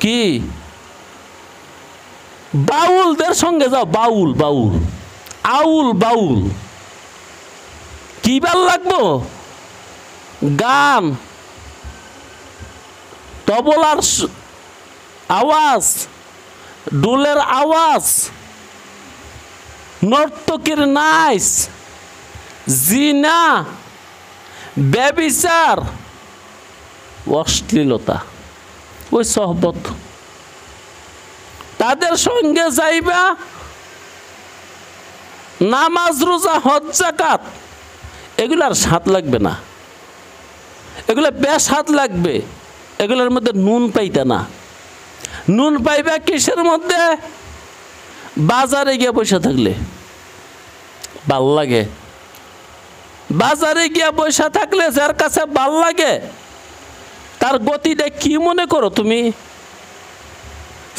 কি বাউলদের সঙ্গে যাও, বাউল বাউল আউল বাউল, কি ভাল লাগবো? গান, তবলার আওয়াজ, ডোলের আওয়াজ, নর্তকীর নাচ, জিনা, ব্যভিচার, অশ্লীলতা, ওই সহবত। তাদের সঙ্গে যাইবা, নামাজ রোজা হজ যাকাত এগুলার স্বাদ লাগবে না, এগুলো বেস্বাদ লাগবে। এগুলোর মধ্যে নুন পাইতে না। নুন পাইবা কিসের মধ্যে? বাজারে গিয়ে বসে থাকলে ভাল লাগে? বাজারে গিয়ে বসে থাকলে যার কাছে ভাল লাগে তার গতিটা কি মনে করো তুমি?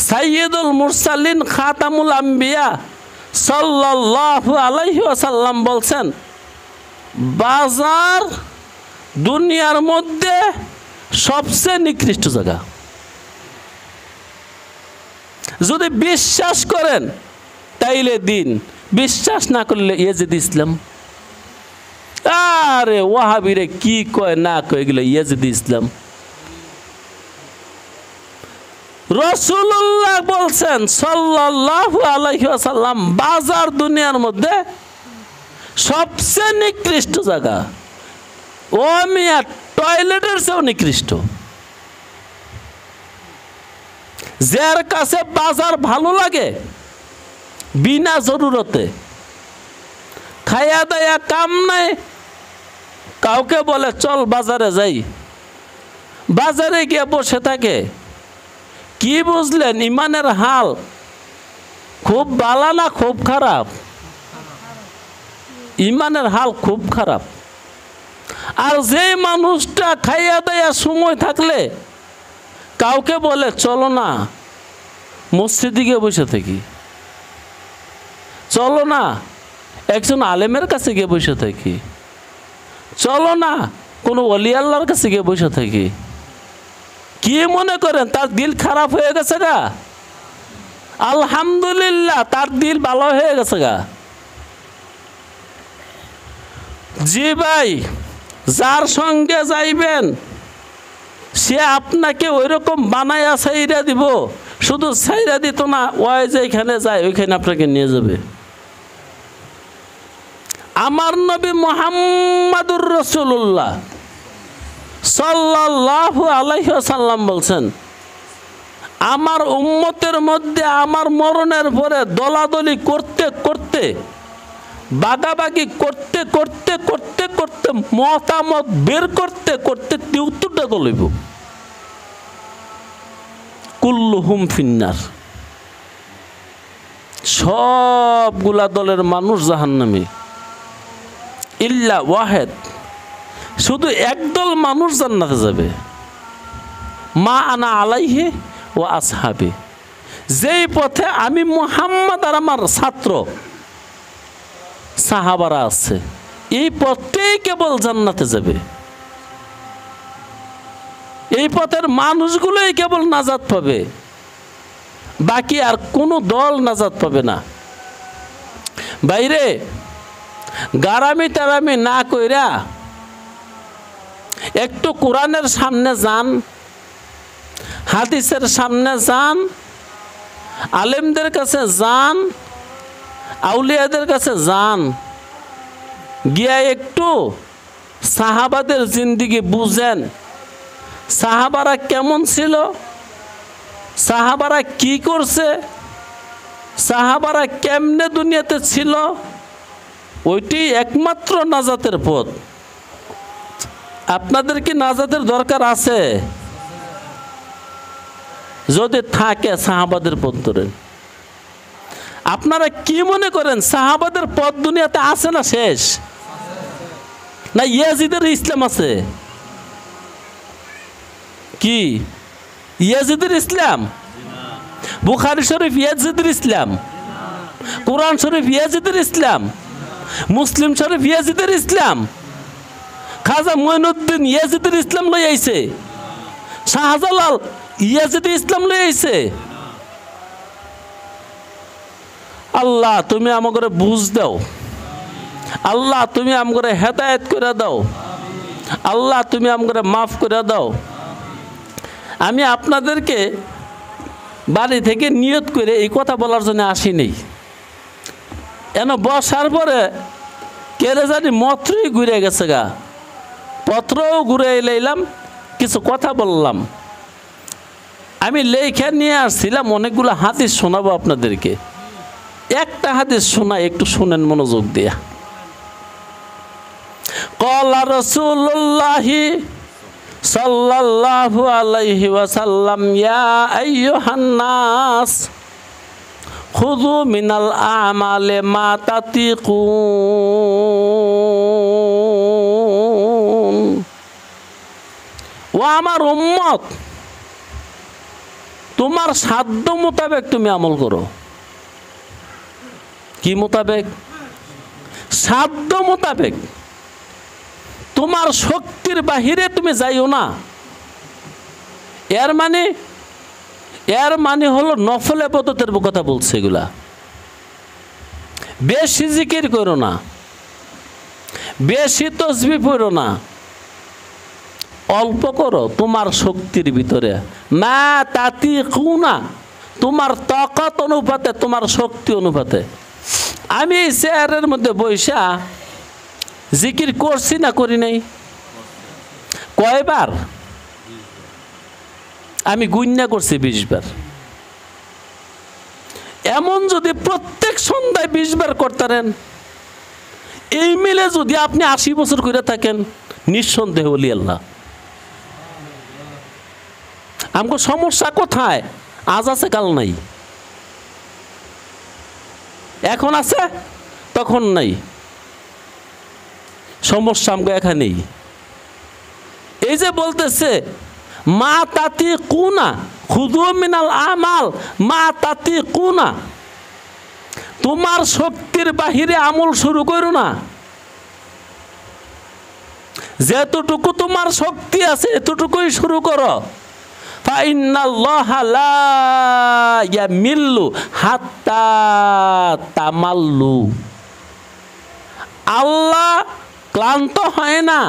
সাইয়্যিদুল মুরসালিন খাতামুল আম্বিয়া সাল্লাল্লাহু আলাইহি ওয়াসাল্লাম বলছেন, বাজার দুনিয়ার মধ্যে সবচেয়ে নিকৃষ্ট জায়গা। যদি বিশ্বাস করেন তাইলে দিন, বিশ্বাস না করলে ইয়াজিদ ইসলাম। আরে ওয়াহাবিরে কি কয় না কয় এগুলো ইয়াজিদ ইসলাম। রাসূলুল্লাহ বলছেন সাল্লাল্লাহু আলাইহি ওয়াসাল্লাম, বাজার দুনিয়ার মধ্যে সবচেয়ে নিকৃষ্ট জায়গা। ও মিয়া, টয়লেটের চেয়েও নিকৃষ্ট। যার কাছে বাজার ভালো লাগে বিনা জরুরতে, খায়া দায়া কাম নাই, কাউকে বলে চল বাজারে যাই, বাজারে গিয়ে বসে থাকে। কি বুঝলেন ইমানের হাল? খুব ভালো না খুব খারাপ? ইমানের হাল খুব খারাপ। আর যে মানুষটা খাইয়া দায়া সময় থাকলে কাউকে বলে চলো না মসজিদে গিয়ে বসে থাকি, চলো না একজন আলেমের কাছে গিয়ে বসে থাকি, চলো না কোনো ওলি আল্লাহর কাছে গিয়ে বসে থাকি, কি মনে করেন তার দিল খারাপ হয়ে গেছে গা? আলহামদুলিল্লাহ, তার দিল ভালো হয়ে গেছে গা। জি ভাই, যার সঙ্গে যাইবেন সে আপনাকে ওই রকম বানায়া ছাইরা দিব। শুধু ছাইরা দিত না, ওই যে এখানে যায় ওইখানে আপনাকে নিয়ে যাবে। আমার নবী মুহাম্মাদুর রাসূলুল্লাহ সাল্লাল্লাহু আলাইহি ওয়াসাল্লাম বলছেন, আমার উম্মতের মধ্যে আমার মরণের পরে দলাদলি করতে করতে, বাগাবাগি করতে করতে করতে করতে, মতামত বের করতে করতে ৭৩টা দল হইব। কুল্লুহুম ফিন্নার, সবগুলা দলের মানুষ জাহান্নামী, ইল্লা ওয়াহেদ, শুধু একদল মানুষ জান্নাতে যাবে। মা আনা আলাইহি ওয়া আসহাবি, যেই পথে আমি মুহাম্মদ আর আমার ছাত্র সাহাবারা আছে, এই পথেই কেবল জান্নাতে যাবে। এই পথের মানুষগুলোই কেবল নাজাত পাবে, বাকি আর কোনো দল নাজাত পাবে না। বাইরে গারামি তারামি না কইরা একটু কোরআনের সামনে যান, হাদিসের সামনে যান, আলেমদের কাছে যান, আউলিয়াদের কাছে যান, গিয়া একটু সাহাবাদের জিন্দিগি বুঝেন। সাহাবারা কেমন ছিল, সাহাবারা কি করছে, সাহাবারা কেমনে দুনিয়াতে ছিল, ওইটি একমাত্র নাজাতের পথ। আপনাদের কি নাজাতের দরকার আছে? যদি থাকে সাহাবাদের পথ ধরেন। আপনারা কি মনে করেন সাহাবাদের পথ দুনিয়াতে আছে না শেষ? না ইয়াজিদের ইসলাম আছে? কি ইয়াজিদের ইসলাম? বুখারী শরীফ ইয়াজিদের ইসলাম, কোরআন শরীফ ইয়াজিদের ইসলাম, মুসলিম শরীফ ইয়াজিদের ইসলাম, খাজা মঈনুদ্দিন ইয়াজিদের ইসলাম লই আইছে, শাহজালাল ইয়াজিদের ইসলাম লই আইছে। আল্লাহ তুমি আমাকে বুঝ দাও, আল্লাহ তুমি আমাকে হেদায়েত করে দাও, আল্লাহ তুমি আমাকে মাফ করে দাও। আমি আপনাদেরকে বাড়ি থেকে নিয়ত করে এই কথা বলার জন্য আসিনি। এন বসার পরে কেড়ে জানি মত্রই ঘুরে গেছে গা, পত্রও ঘুরে লাইলাম, কিছু কথা বললাম। আমি লেখা নিয়ে আসছিলাম অনেকগুলো হাদিস শোনাবো আপনাদেরকে। একটা হাদিস শোনা, একটু শুনেন মনোযোগ দিয়া। ক্বালা রাসূলুল্লাহি সাল্লাল্লাহু আলাইহি ওয়াসাল্লাম, ইয়া আইয়ুহান নাস খুযু মিনাল আমালে মা তাতিকুন। ও আমার উম্মত, তোমার সাধ্য মোতাবেক তুমি আমল করো। কি মোতাবেক? সাধ্য মোতাবেক। তোমার শক্তির বাহিরে তুমি যাইও না। এর মানে হলো নফল ইবাদতের কথা বলছে এগুলা। বেশি জিকির করো না, বেশি তসবিহ পড়ো না, অল্প করো তোমার শক্তির ভিতরে। মা তাতিকুনা, তোমার তাকাত অনুপাতে, তোমার শক্তি অনুপাতে। আমি এই চেয়ারের মধ্যে বৈশা জিকির করছি না করি নাই? কয়বার? আমি গুণনা করছি 20 বার। এমন যদি প্রত্যেক সন্ধ্যায় 20 বার করতেন, এই মিলে যদি আপনি 80 বছর করে থাকেন, নিঃসন্দেহে ওলি আল্লাহ। আমাকে সমস্যা কোথায়? আজ আছে কাল নাই, এখন আছে তখন নাই। সমস্যা আমাকে এখানেই। এই যে বলতেছে মা তাতিকুনা, খুযু মিনাল আমাল মা তাতিকুনা, তোমার শক্তির বাহিরে আমল শুরু করো না। যেতটুকু তোমার শক্তি আছে এতটুকুই শুরু করো। ফাইন্নাল্লাহা লা ইয়ামিল্লু হাত্তা তামাল্লু। আল্লাহ ক্লান্ত হয় না,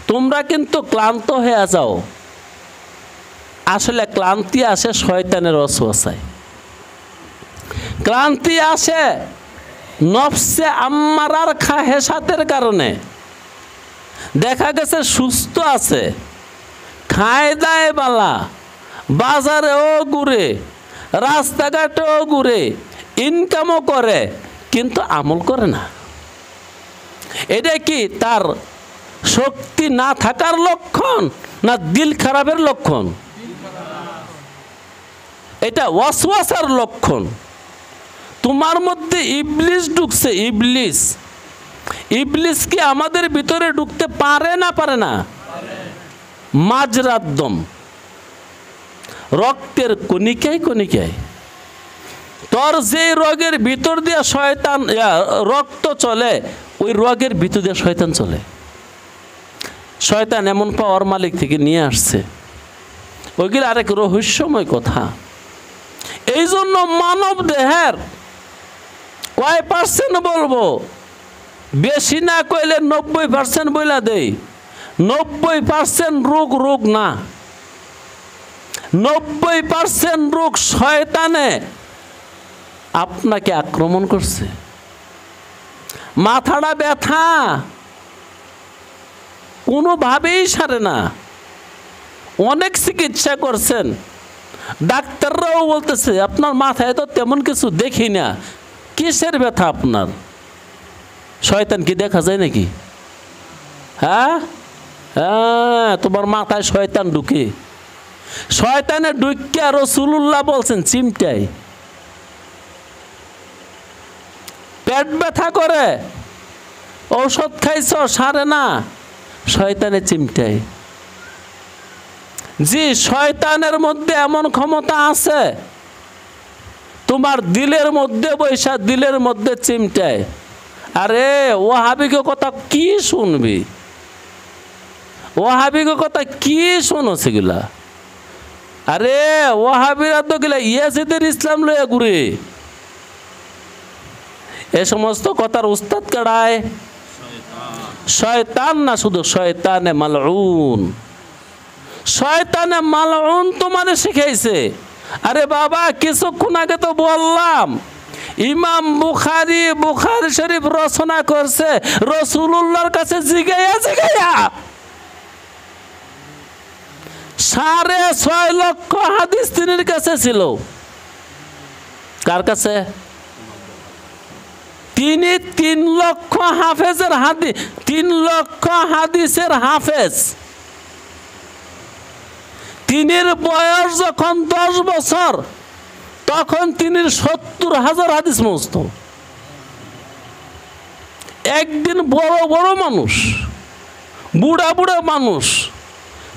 তোমরা কিন্তু ক্লান্ত হয়ে যাও। আসলে ক্লান্তি আসে শয়তানের ওয়াসওয়াসায়, ক্লান্তি আসে নফসে আম্মারার খাহেসাতের কারণে। দেখা গেছে সুস্থ আছে, খায় দায় বালা, বাজারেও ঘুরে, রাস্তাঘাটেও ঘুরে, ইনকামও করে, কিন্তু আমল করে না। এটা কি তার শক্তি না থাকার লক্ষণ না দিল খারাপের লক্ষণ? এটা ওয়াসওয়াসার লক্ষণ। তোমার মধ্যে ইবলিস ঢুকছে। ইবলিস কি আমাদের ভিতরে ঢুকতে পারে না পারে না? মাজরাদ্দম, রক্তের কণিকায় কণিকায়। তোর যে রোগের ভিতর দিয়ে শয়তান রক্ত চলে, ওই রোগের ভিতর দিয়ে শয়তান চলে। শয়তান এমন পাওয়ার মালিক থেকে নিয়ে আসছে, ওইগুলো আরেক রহস্যময় কথা। এই জন্য মানব দেহের কয় পার্সেন্ট বলবো, বেশি না কইলে 90% বইলা দেই। 90% রোগ না, 90% রোগ শয়তানে আপনাকে আক্রমণ করছে। মাথাটা ব্যথা কোনোভাবেই সারে না। অনেক চিকিৎসা করছেন, ডাক্তাররাও বলতেছে আপনার মাথায় তো তেমন কিছু দেখি না, কিসের ব্যথা আপনার? শয়তান কি দেখা যায় নাকি? হ্যাঁ হ্যাঁ, তোমার মাথায় শয়তান ঢুকে। শয়তানে ঢুকিয়া রাসূলুল্লাহ বলছেন চিমটাই। পেট ব্যথা করে, ঔষধ খাইছ সারে না, শয়তানে চিমটাই। জি, শয়তানের মধ্যে এমন ক্ষমতা আছে, তোমার দিলের মধ্যে বৈশা দিলের মধ্যে চিমটায়। আরে ওয়াহাবিকে কথা কি শুনবি? ওয়াহাবিকে কথা কি শোনো সেগুলা? আরে ওয়াহাবিরা তো গেলে ইয়াজিদের ইসলাম লইয়া ঘুরে। এ সমস্ত কথার উস্তাদ কাড়ায় শয়তান না, শুধু শয়তানে মালউন। শয়তানে মালউন তোমারে শিখাইছে। আরে বাবা, কিছুক্ষণ আগে তো বললাম ইমাম বুখারী শরীফ রচনা করছে রাসূলুল্লাহর কাছে জিগাইয়া 6.5 লক্ষ হাদিস তিনির কাছে ছিল। কার কাছে? তিনি 3 লক্ষ হাফেজের হাদিস, 3 লক্ষ হাদিসের হাফেজ। তিনির বয়স যখন 10 বছর, তখন তিনি 70,000 হাদিস মুখস্থ। একদিন বড় বড় মানুষ, বুড়া বুড়া মানুষ,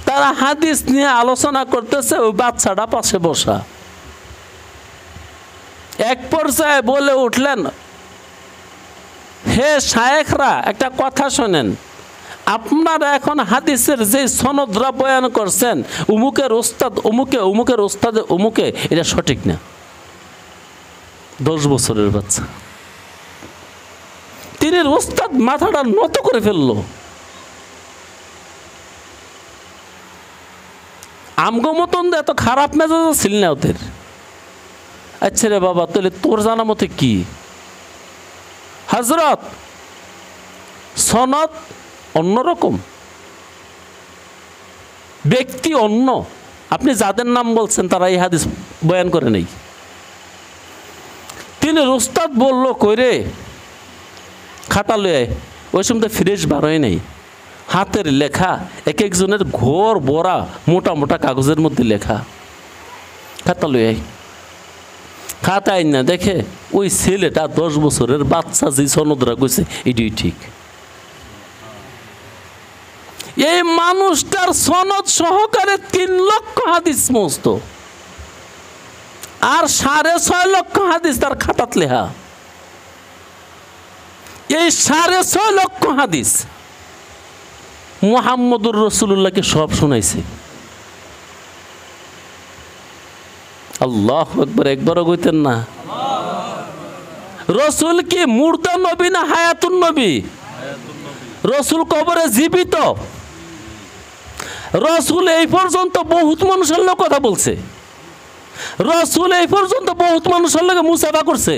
তারা হাদিস নিয়ে আলোচনা করতেছে, ওই বাচ্চাটা পাশে বসা। এক পর্যায়ে বলে উঠলেন, হে শায়েখরা, একটা কথা শোনেন, আপনারা এখন হাদিসের যে সনদরা বয়ান করছেন, উমুকের ওস্তাদ উমুকে, উমুকের ওস্তাদে উমুকে, এটা সঠিক না। 10 বছরের বাচ্চা, তিনি ওস্তাদ মাথাটা নত করে ফেললো। আমগো মতন এত খারাপ মেজাজ ছিল না ওদের। আচ্ছা রে বাবা, তাহলে তোর জানা মতে কি? হযরত, সনদ অন্যরকম, ব্যক্তি অন্য। আপনি যাদের নাম বলছেন তারা এই হাদিস বয়ান করে নেই। তিনি উস্তাদ বলল, কইরে খাতা লয়ে, ওই সময় ফ্রেশ বারোয় নেই, হাতের লেখা, এক একজনের ঘর বড়া মোটা মোটা কাগজের মধ্যে লেখা। খাতা লয়ে খাতায় না দেখে ওই ছেলেটা 10 বছরের বাচ্চা যে সনদরা কইছে এটাই ঠিক। এই মানুষটার সনদ সহকারে 3 লক্ষ হাদিস মুখস্থ, আর 6.5 লক্ষ হাদিস তার খাতাত লেখা। এই 6.5 লক্ষ হাদিস মুহাম্মদুর রাসূলুল্লাহকে সব শোনাইছে। আল্লাহু আকবার, একবারও কইতেন না? রসুল কি মুর্দা নবী না হায়াতুন নবী? রসুল কবরে জীবিত। রসুল এই পর্যন্ত বহুত মানুষের লোক কথা বলছে। রসুল এই পর্যন্ত বহুত মানুষের লোকে মুসাফা করছে।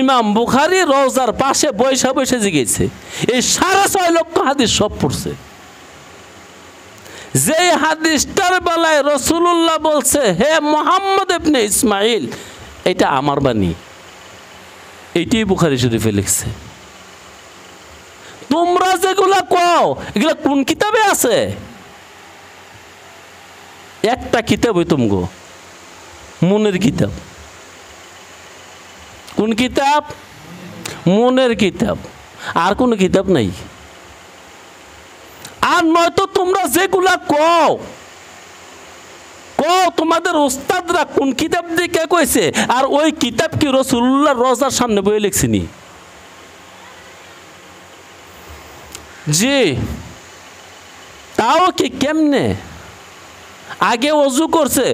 ইমাম বুখারী রওজার পাশে বৈশা বসে জিগেছে, এই 6.5 লক্ষ হাদিস সব পড়ছে। যে হাদিসটার বেলায় রাসূলুল্লাহ বলছে, হে মুহাম্মদ ইবনে ইসমাইল, এটা আমার বাণী, এইটাই বুখারী শরীফে লিখছে। তোমরা যেগুলা কও এগুলা কোন কিতাবে আছে? একটা কিতাবই তুমগো, মনের কিতাব। কোন কিতাব? মনের কিতাব, আর কোন কিতাব নাই। আর নয়তো তোমরা যেগুলা কও তোমাদের ওস্তাদরা কোন কিতাব দিকে কইছে, আর ওই কিতাব কি রাসূলুল্লাহর রওজার সামনে বই লিখছিনি? জি, তাও কি কেমনে? আগে ওযু করছে,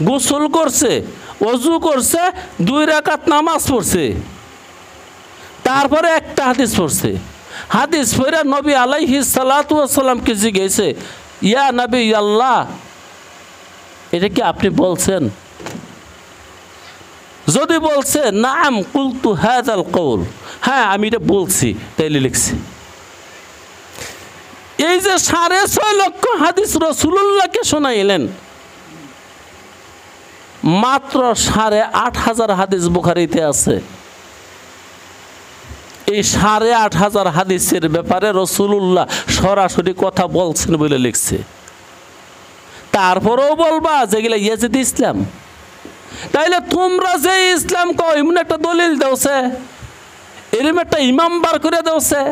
গোসল করছে, ওযু করছে, 2 রাকাত নামাজ পড়ছে, তারপরে একটা হাদিস পড়ছে। হাদিস পড়ে নবী আলাইহিস সালাতু ওয়াস সালামকে জিজ্ঞেসে, ইয়া নবী আল্লাহ, এটা কি আপনি বলছেন? যদি বলছে নাম কুলতু হাযাল কওল, হ্যাঁ আমি এটা বলছি, তাইলে লিখছি। এই যে 6.5 লক্ষ হাদিস রাসূলুল্লাহকে শোনাইলেন, মাত্র 8,500 হাদিস বুখারীতে আছে। এই 8,500 হাদিসের ব্যাপারে রাসূলুল্লাহ সরাসরি কথা বলছেন বলে লিখছে। তারপরেও বলবা যেগুলা ইয়াজিদ ইসলাম। তাইলে তোমরা যে ইসলাম কও, এমন একটা দলিল দেওছে, এরম একটা ইমাম বার করে দেওছে,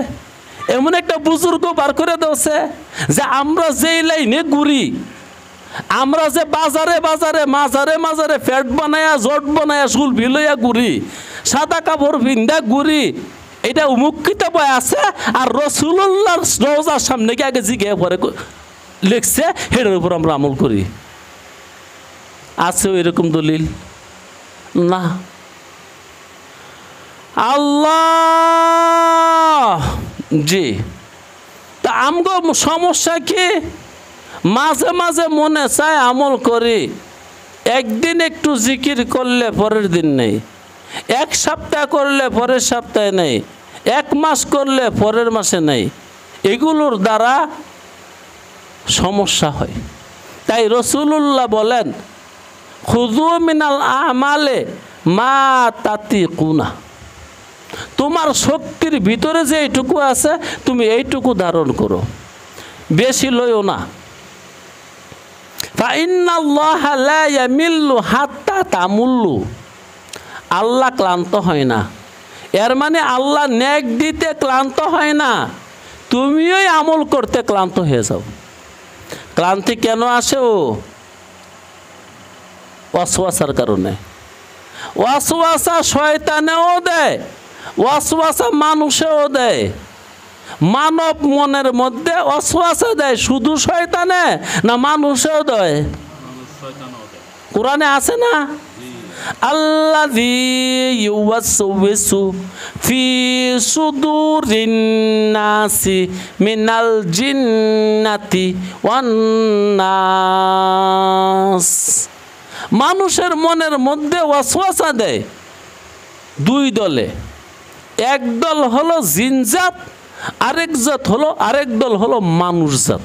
এমন একটা বুজুর্গ বার করে দেওছে যে আমরা যে লাইনে ঘুরি, আমরা যে বাজারে বাজারে মাজারে মাজারে ফ্যাট বানায়া জট বানায়া চুল ভিলইয়া ঘুরি, সাদা কাপড় পিন্দা ঘুরি, এটা উমুক কিতাবে আছে। আর রাসূলুল্লাহর রওজার সামনে কি আগে জিজ্ঞাসা করে লিখছে, এটার উপর আমরা আমল করি। আছে এরকম দলিল? না। আল্লাহ, জি। তা আমগো সমস্যা কি? মাঝে মাঝে মনে চায় আমল করি, একদিন একটু জিকির করলে পরের দিন নেই, 1 সপ্তাহ করলে পরের সপ্তাহে নেই, 1 মাস করলে পরের মাসে নেই। এগুলোর দ্বারা সমস্যা হয়। তাই রাসূলুল্লাহ বলেন, খুযু মিনাল আমালে মা তাতিকুনা, তোমার শক্তির ভিতরে যে এইটুকু আছে তুমি এইটুকু ধারণ করো, বেশি লইও না। ফাইন্নাল্লাহা লা ইয়ামিল্লু হাত্তা তামুল্লু, আল্লাহ ক্লান্ত হয় না। এর মানে আল্লাহ নেক দিতে ক্লান্ত হয় না, তুমিও আমল করতে ক্লান্ত হয়ে যাও। ক্লান্তি কেন আসে? ওয়াসওয়াসার কারণে। ওয়াসওয়াসা শয়তানেও দেয়, ওয়াসওয়াসা মানুষেও দেয়। মানব মনের মধ্যে ওয়াসওয়াসা দেয় শুধু শয়তানে না মানুষেও দেয়? কোরআনে আছে না, আল্লাযী ইউওয়াসওয়িসু ফি সুদুরিন নাসি মিনাল জিন্নাতি ওয়ান নাস। মানুষের মনের মধ্যে ওয়াসওয়াসা দেয় দুই দলে, এক দল হলো জিনজাত, আরেক দল হলো মানুষ জাত।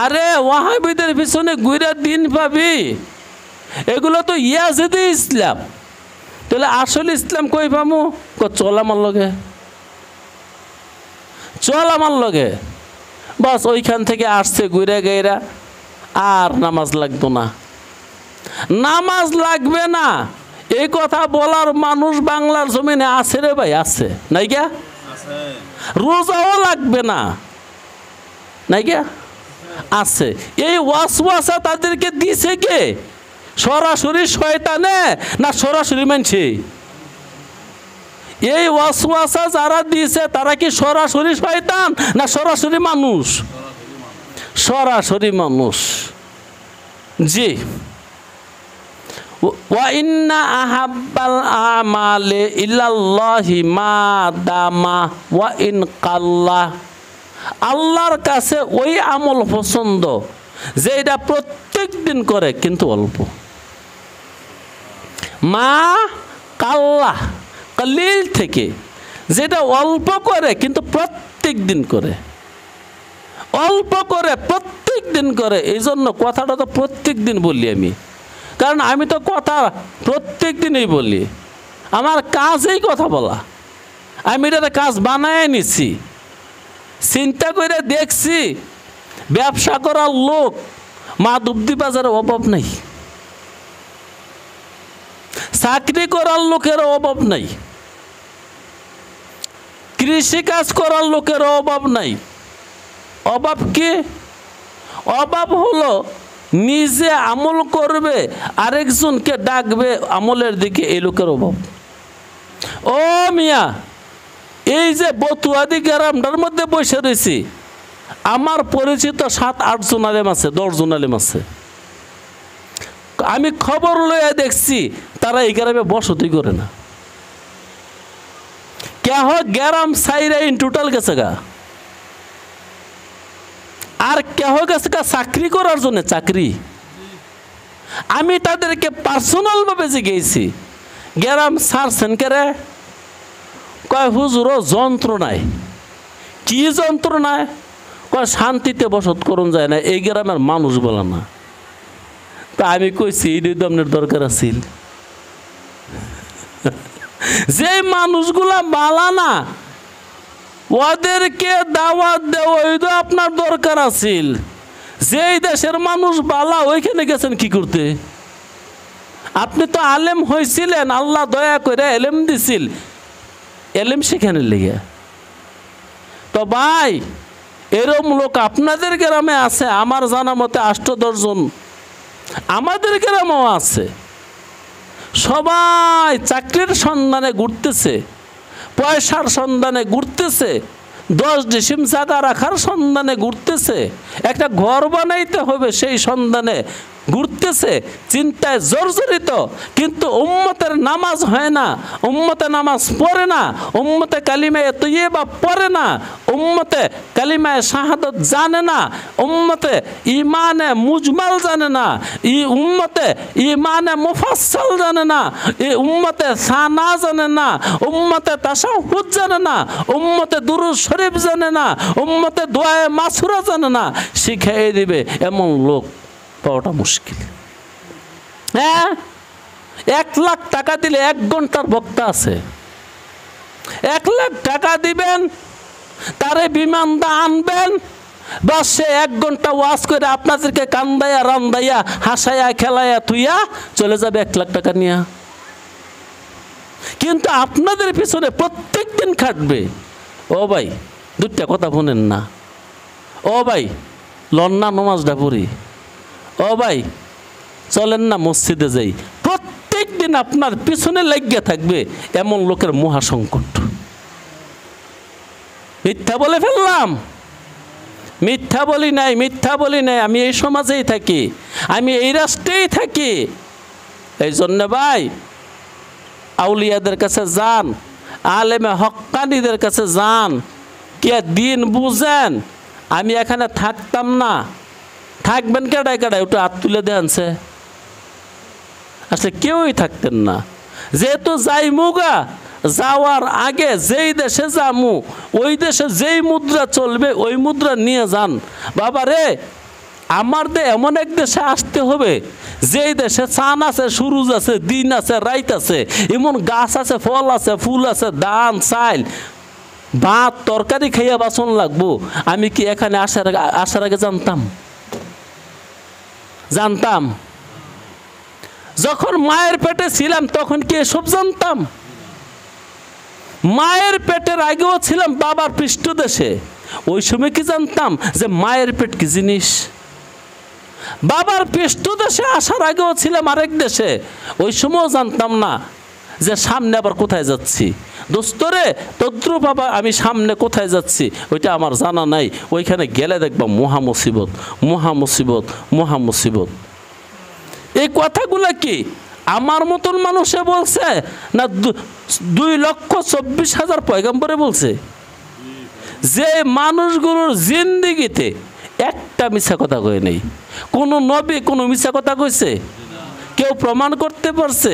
আরে ওয়াহাবিদের পিছনে গুইরা দিন পাবি, এগুলো তো ইয়াজিদি ইসলাম। তাহলে আসল ইসলাম কই পামু? চল আমার লগে, চল আমার লগে। বাস ওইখান থেকে আসছে ঘুরে গেরা, আর নামাজ লাগতো না, নামাজ লাগবে না এই কথা বলার মানুষ বাংলার জমিনে আছে রে ভাই, আছে নাই গা? রোজাও লাগবে না, নাই গা? আছে। এই ওয়াসওয়াসা তাদেরকে দিছে কে? সরাসরি শয়তানে না সরাসরি মানছে? এই ওয়াসওয়াসা যারা দিয়েছে তারা কি সরাসরি শয়তান না সরাসরি মানুষ? সরাসরি মানুষ। জি। ওয়া ইন্না আহাব্বাল আমালি ইলাল্লাহি মা দামা ওয়া ইন কাল্লা, আল্লাহর কাছে ওই আমল পছন্দ যে এটা প্রত্যেক দিন করে কিন্তু অল্প। মা কাল্লা, কালিল থেকে, যেটা অল্প করে কিন্তু প্রত্যেক দিন করে, অল্প করে প্রত্যেক দিন করে। এই জন্য কথাটা তো প্রত্যেক দিন বলি আমি, কারণ আমি তো কথা প্রত্যেক দিনই বলি, আমার কাজেই কথা বলা। আমি এটা কাজ বানায় নিছি, চিন্তা করে দেখছি ব্যবসা করার লোক মাধবদী বাজারে অভাব নাই, চাকরি করার লোকের অভাব নাই, কৃষি কাজ করার লোকের অভাব নাই। অভাব কি? অভাব হলো নিজে আমল করবে আরেকজনকে ডাকবে আমলের দিকে, এই লোকের অভাব। ও মিয়া, এই যে বতুয়াদি গ্রামটার মধ্যে বসে রয়েছি, আমার পরিচিত 7-8 জন আলেম আছে, 10 জন আলেম আছে। আমি খবর লইয়া দেখছি তারা এই গ্রামে বসতি করে না। কেহ গ্রাম সাইরা ইন টোটাল গেছে গা, আর কেহ গেছে গা চাকরি করার জন্য। চাকরি আমি তাদেরকে পার্সোনাল ভাবে জিজ্ঞেসি, গ্রাম ছাড়ছেন কেরে? কয় হুজুর যন্ত্রণায়। কি যন্ত্রণায়? কয় শান্তিতে বসত করুন যায় না, এই গ্রামের মানুষ বলে না। তা আমি কইছি এই দমনের দরকার আছিল, যে মানুষগুলা বালা না ওদেরকে দাওয়াত দেওয়া আপনার দরকার আছিল। যেই দেশের মানুষ বালা ওইখানে গেছেন কি করতে? আপনি তো আলেম হয়েছিলেন, আল্লাহ দয়া করে এলেম দিছিল, এলেম সেখানে লেগে। তো ভাই এরম লোক আপনাদের গ্রামে আছে, আমার জানা মতে 8-10 জন আমাদের গ্রামেও আছে। সবাই চাকরির সন্ধানে ঘুরতেছে, পয়সার সন্ধানে ঘুরতেছে, 10 ডিসিম জায়গা রাখার সন্ধানে ঘুরতেছে, একটা ঘর বানাইতে হবে সেই সন্ধানে ঘুরতেছে, চিন্তায় জর্জরিত। কিন্তু উম্মতের নামাজ হয় না, উম্মতে নামাজ পড়ে না, উম্মতে কালিমায়ে তৈয়বা পড়ে না, উম্মতে কালিমায়ে শাহাদত জানে না, উম্মতে ইমানে মুজমাল জানে না, উম্মতে ইমানে মুফাসসাল জানে না, উম্মতে সানা জানে না, উম্মতে তাশাহুদ জানে না, উম্মতে দুরূদ শরীফ জানে না, উম্মতে দোয়ায়ে মাসুরা জানে না। শিখাই দিবে এমন লোক পাওয়াটা মুশকিল। হ্যাঁ, 1 লাখ টাকা দিলে 1 ঘন্টার বক্তা আছে। 1 লাখ টাকা দিবেন, তারে বিমানটা আনবেন, বাস সে 1 ঘন্টা ওয়াজ করে আপনাদেরকে কান্দাইয়া রান্দাইয়া হাসাইয়া খেলাইয়া তুইয়া চলে যাবে 1 লাখ টাকা নিয়ে। কিন্তু আপনাদের পিছনে প্রত্যেক দিন খাটবে। ও ভাই 2টা কথা শুনেন না, ও ভাই লন্না নমাজটা পড়ি, ও ভাই চলেন না মসজিদে যাই, প্রত্যেক দিন আপনার পিছনে লাগিয়ে থাকবে এমন লোকের মহাসংকট। মিথ্যা বলে ফেললাম? মিথ্যা বলি নাই, মিথ্যা বলি নাই। আমি এই সমাজেই থাকি, আমি এই রাষ্ট্রেই থাকি। এই জন্য ভাই আউলিয়াদের কাছে যান, আলেমে হক্কানিদের কাছে যান, কে দিন বুঝেন। আমি এখানে থাকতাম না, থাকবেন কেডায় কেডায়? ওটা হাত তুলে দেনছে। আসলে কেউই থাকতেন না। যেহেতু যাই মুগা, যাওয়ার আগে যেই দেশে যামু ওই দেশে যেই মুদ্রা চলবে ওই মুদ্রা নিয়ে যান। বাবা রে, আমার এমন এক দেশে আসতে হবে যেই দেশে চান আছে, সুরুজ আছে, দিন আছে, রাইত আছে, এমন গাছ আছে, ফল আছে, ফুল আছে, ধান চাইল ভাত তরকারি খাইয়া বাসন লাগবো। আমি কি এখানে আসার আগে জানতাম? জানতাম? যখন মায়ের পেটে ছিলাম তখন কি এসব জানতাম? মায়ের পেটের আগেও ছিলাম বাবার পৃষ্ঠদেশে, ওই সময় কি জানতাম যে মায়ের পেট কি জিনিস? বাবার পৃষ্ঠদেশে আসার আগেও ছিলাম আরেক দেশে, ওই সময়ও জানতাম না যে সামনে আবার কোথায় যাচ্ছি। দোস্তরে তদ্রুপ বাবা আমি সামনে কোথায় যাচ্ছি ওইটা আমার জানা নাই। ওইখানে গেলে দেখবা মহা মুসিবত, মহা মুসিবত, মহা মুসিবত। এই কথাগুলো কি আমার মতন মানুষে বলছে না 2,24,000 পয়গম্বরে বলছে? যে মানুষগুলোর জিন্দিগিতে একটা মিথ্যা কথা কয় নেই। কোনো নবী কোনো মিথ্যা কথা কইছে? কেউ প্রমাণ করতে পারছে?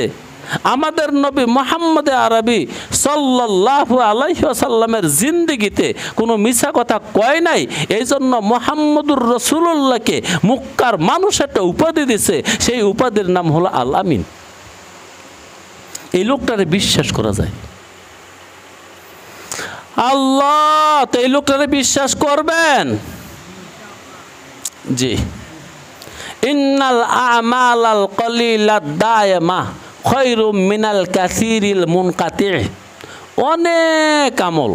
আমাদের নবী মুহাম্মদ আরবি সাল্লাল্লাহু আলাইহি ওয়াসাল্লামের জিন্দিগিতে কোনো মিথ্যা কথা কয় নাই। এই জন্য মুহাম্মদুর রাসূলুল্লাহকে মক্কার মানুষ একটা উপাধি দিছে, সেই উপাধির নাম হলো আল আমিন। এই লোকটারে বিশ্বাস করা যায়? আল্লাহ, তো এই লোকটারে বিশ্বাস করবেন? জি। ইন্নাল আমালাল কলিলাদ দায়মা খৈরুম মিনাল কাসিরিল মুনকাতি। অনেক আমল,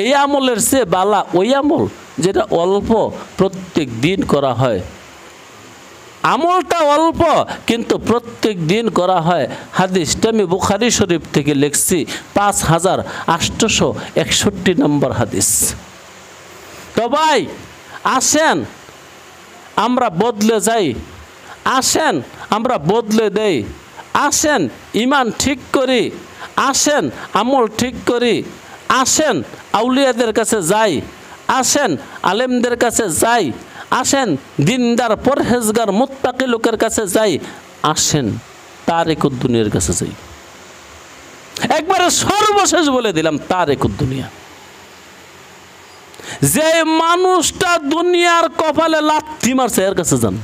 এই আমলের চেয়ে বালা ওই আমল যেটা অল্প প্রত্যেক দিন করা হয়। আমলটা অল্প কিন্তু প্রত্যেক দিন করা হয়। হাদিসটা আমি বুখারী শরীফ থেকে লিখছি, 5861 নম্বর হাদিস। তো ভাই আসেন আমরা বদলে যাই, আসেন আমরা বদলে দেই, আসেন ইমান ঠিক করি, আসেন আমল ঠিক করি, আসেন আউলিয়াদের কাছে যাই, আসেন আলেমদের কাছে যাই, আসেন দিনদার পরহেজগার মুত্তাকি লোকের কাছে যাই, আসেন তারিকুদ দুনিয়ার কাছে যাই। একবারে সর্বশেষ বলে দিলাম তারিকুদ দুনিয়া। যে মানুষটা দুনিয়ার কপালে লাথি মারছে এর কাছে যান।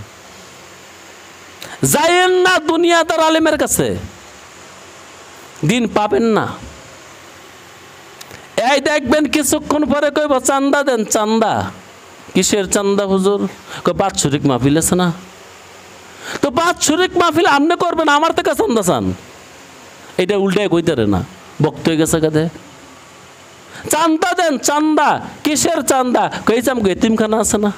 যাইয়েন না দুনিয়াদার আলেমের কাছে, দিন পাবেন না। এই দেখবেন কিছুক্ষণ পরে কইব চান্দা দেন। চান্দা কিসের চান্দা হুজুর? বাৎসরিক মাহফিল আছে না, তো বাৎসরিক মাহফিল আপনি করবেন, আমার থেকে চান্দা চান। এটা উল্টায় কইতারে না, বক্ত হয়ে গেছে কাঁধে। চান্দা দেন। চান্দা কিসের চান্দা? কইছাম এতিমখানা আছে না,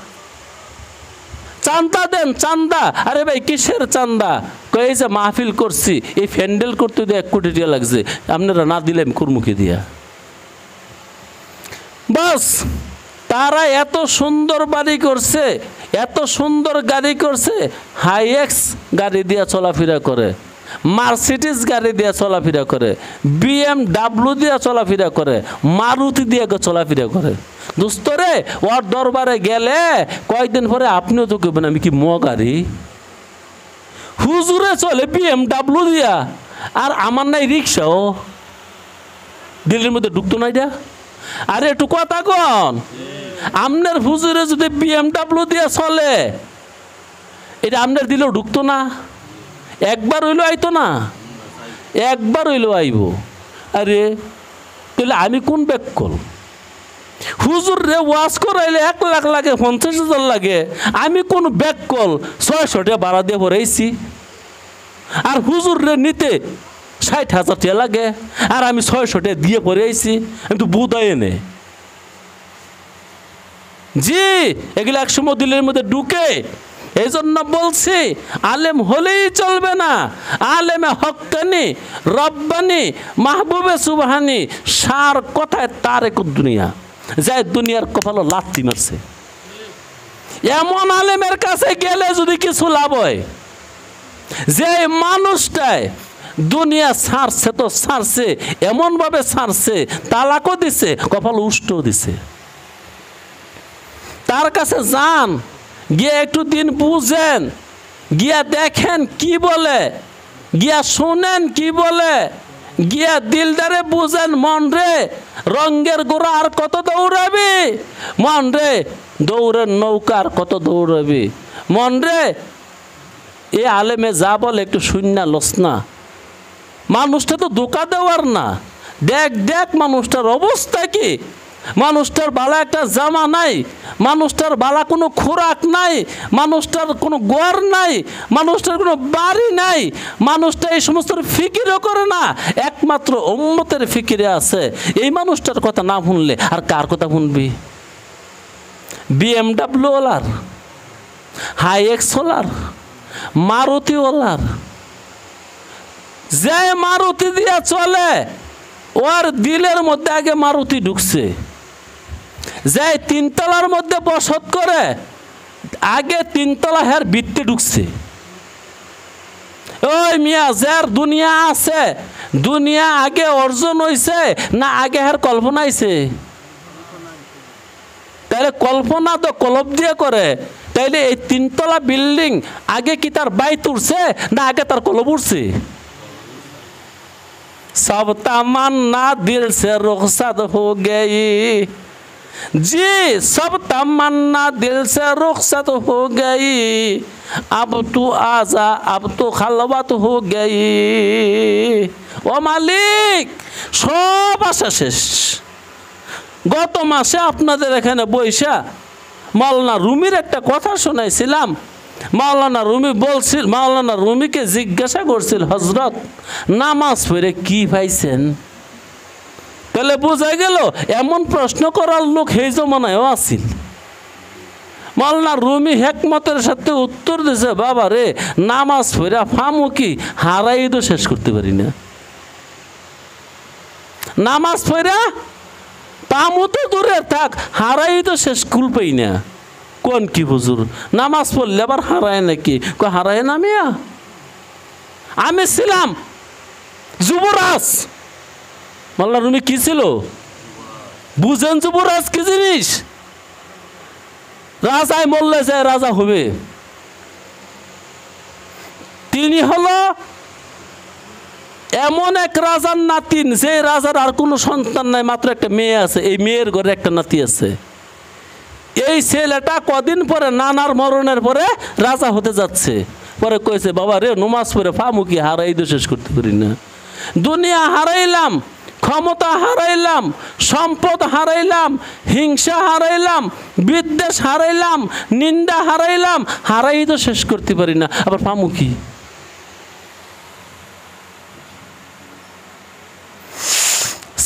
চান্দা দেন। চান্দা, আরে ভাই কিসের চান্দা? কইছে মাহফিল করছি, এই ফ্যান্ডেল করতে 1 কোটি টাকা লাগছে, আপনারা না দিলে আমি কুরমুখী দিয়া। বাস তারা এত সুন্দর বাড়ি করছে, এত সুন্দর গাড়ি করছে, হাইএক্স গাড়ি দিয়ে চলাফেরা করে, মার্সিডিজ গাড়ি দিয়ে চলাফেরা করে, BMW দিয়ে চলাফেরা করে, মারুতি দিয়ে চলাফেরা করে। দোস্তরে ওর দরবারে গেলে কয়েকদিন পরে আপনিও তো কেবেন আমি কি গাড়ি? হুজুরে চলে BMW দিয়া, আর আমার নাই রিক্সাও। দিল্লির মধ্যে ঢুকতো না এটা। আরে একটু কথা কন, আপনার হুজুরে যদি BMW দিয়ে চলে, এটা আপনার দিলেও ঢুকতো না? একবার হইলো আইতো না, একবার হইলো আইব। আরে তাহলে আমি কোন ব্যাকল? হুজুর রে ওয়াজ করাইলে 1 লাখ লাগে, 50,000 লাগে, আমি কোন ব্যাককল 600 টাকা ভাড়া দিয়ে পড়াইছি, আর হুজুর রে নিতে 60,000 টাকা লাগে, আর আমি 600 টাকা দিয়ে পড়াইছি। আমি তো বুঝাই নে জি, এগুলো একসময় দিলের মধ্যে ঢুকে। এই জন্য বলছি আলেম হলেই চলবে না, আলেমে হক্কানি রব্বানি মাহবুবে সুবহানি সার কথায় তার এক দুনিয়া যায়, দুনিয়ার কপালে লাথি মারছে। এমন আলেমের কাছে গেলে যদি কিছু লাভ হয়, যে মানুষটায় দুনিয়া ছাড়ছে তো ছাড়ছে, এমনভাবে ছাড়ছে, তালাকও দিছে, কপাল উষ্টও দিছে। তার কাছে যান, গিয়ে একটু দিন বুঝেন, গিয়া দেখেন কি বলে, গিয়া শুনেন কি বলে, গিয়া দিলদারে বুঝেন। মন রে রঙ্গের গোড়া আর কত দৌড়াবি, মন রে দৌড়ের নৌকা আর কত দৌড়াবি, মন রে এ আলেমে যা বলে একটু শূন্য লস না। মানুষটা তো ধোঁকা দেওয়ার না, দেখ দেখ মানুষটার অবস্থা কি, মানুষটার বালা একটা জামা নাই, মানুষটার বালা কোনো খোরাক নাই, মানুষটার কোনো ঘর নাই, মানুষটার কোনো বাড়ি নাই, মানুষটা এই সমস্ত ফিকিরও করে না, একমাত্র উম্মতের ফিকিরে আছে। এই মানুষটার কথা না শুনলে আর কার কথা শুনবি? BMW ওলার, হাইএক্স ওলার, মারুতি ওলার, যে মারুতি দিয়া চলে ওর দিলের মধ্যে আগে মারুতি ঢুকছে, যে 3 তলার মধ্যে বসত করে আগে 3 তলা হের ভিত্তি ঢুকছে। ওই মিয়া যার দুনিয়া আছে, দুনিয়া আগে অর্জন হইছে না আগে হের কল্পনা আইছে? তাহলে কল্পনা তো কলব দিয়ে করে, তাইলে এই 3 তলা বিল্ডিং আগে কি তার বাইত উঠছে না আগে তার কলব উঠছে? सब तमन्ना दिल से रुखसत हो गई जी, सब तमन्ना दिल से रुखसत हो गई, अब तू आजा अब तो खलवत हो गई। ও মালিক সব আশা শেষ। গত মাসে আপনাদের এখানে বৈশা মাওলানা রুমির একটা কথা শোনাইছিলাম। মাওলানা রুমি বলছিল, মাওলানা রুমিকে জিজ্ঞাসা করছিল, হজরত নামাজ পড়ে কি পাইছেন? তাহলে বোঝা গেল এমন প্রশ্ন করার লোক এই জমানায়ও আছিল। মাওলানা রুমি হেকমতের সাথে উত্তর দিছে, বাবা রে নামাজ পড়ে ফামু কি হারাই তো শেষ করতে পারি না, নামাজ পড়ে পামু তো দূরে থাক, হারাই তো শেষ কুল পাই না। কোন কি হুজুর নামাজ পড়লে আবার হারায় নাকি? হারায় না মিয়া, আমি ছিলাম যুবরাজ। মাওলানা রুমি কি ছিল বুঝেন? যুবরাজ কি জিনিস? রাজায় মরলে যায় রাজা হবে। তিনি হলো এমন এক রাজার নাতিন, যে রাজার আর কোনো সন্তান নাই, মাত্র একটা মেয়ে আছে, এই মেয়ের ঘরে একটা নাতি আছে। এই ছেলেটা কদিন পরে নানার মরণের পরে রাজা হতে যাচ্ছে। পরে কইছে, বাবা রে নমাজ পড়ে ফামু কি হারাই তো শেষ করতে পারি না, দুনিয়া হারাইলাম, ক্ষমতা হারাইলাম, সম্পদ হারাইলাম, হিংসা হারাইলাম, বিদ্বেষ হারাইলাম, নিন্দা হারাইলাম, হারাই তো শেষ করতে পারি না, আবার ফামু কি?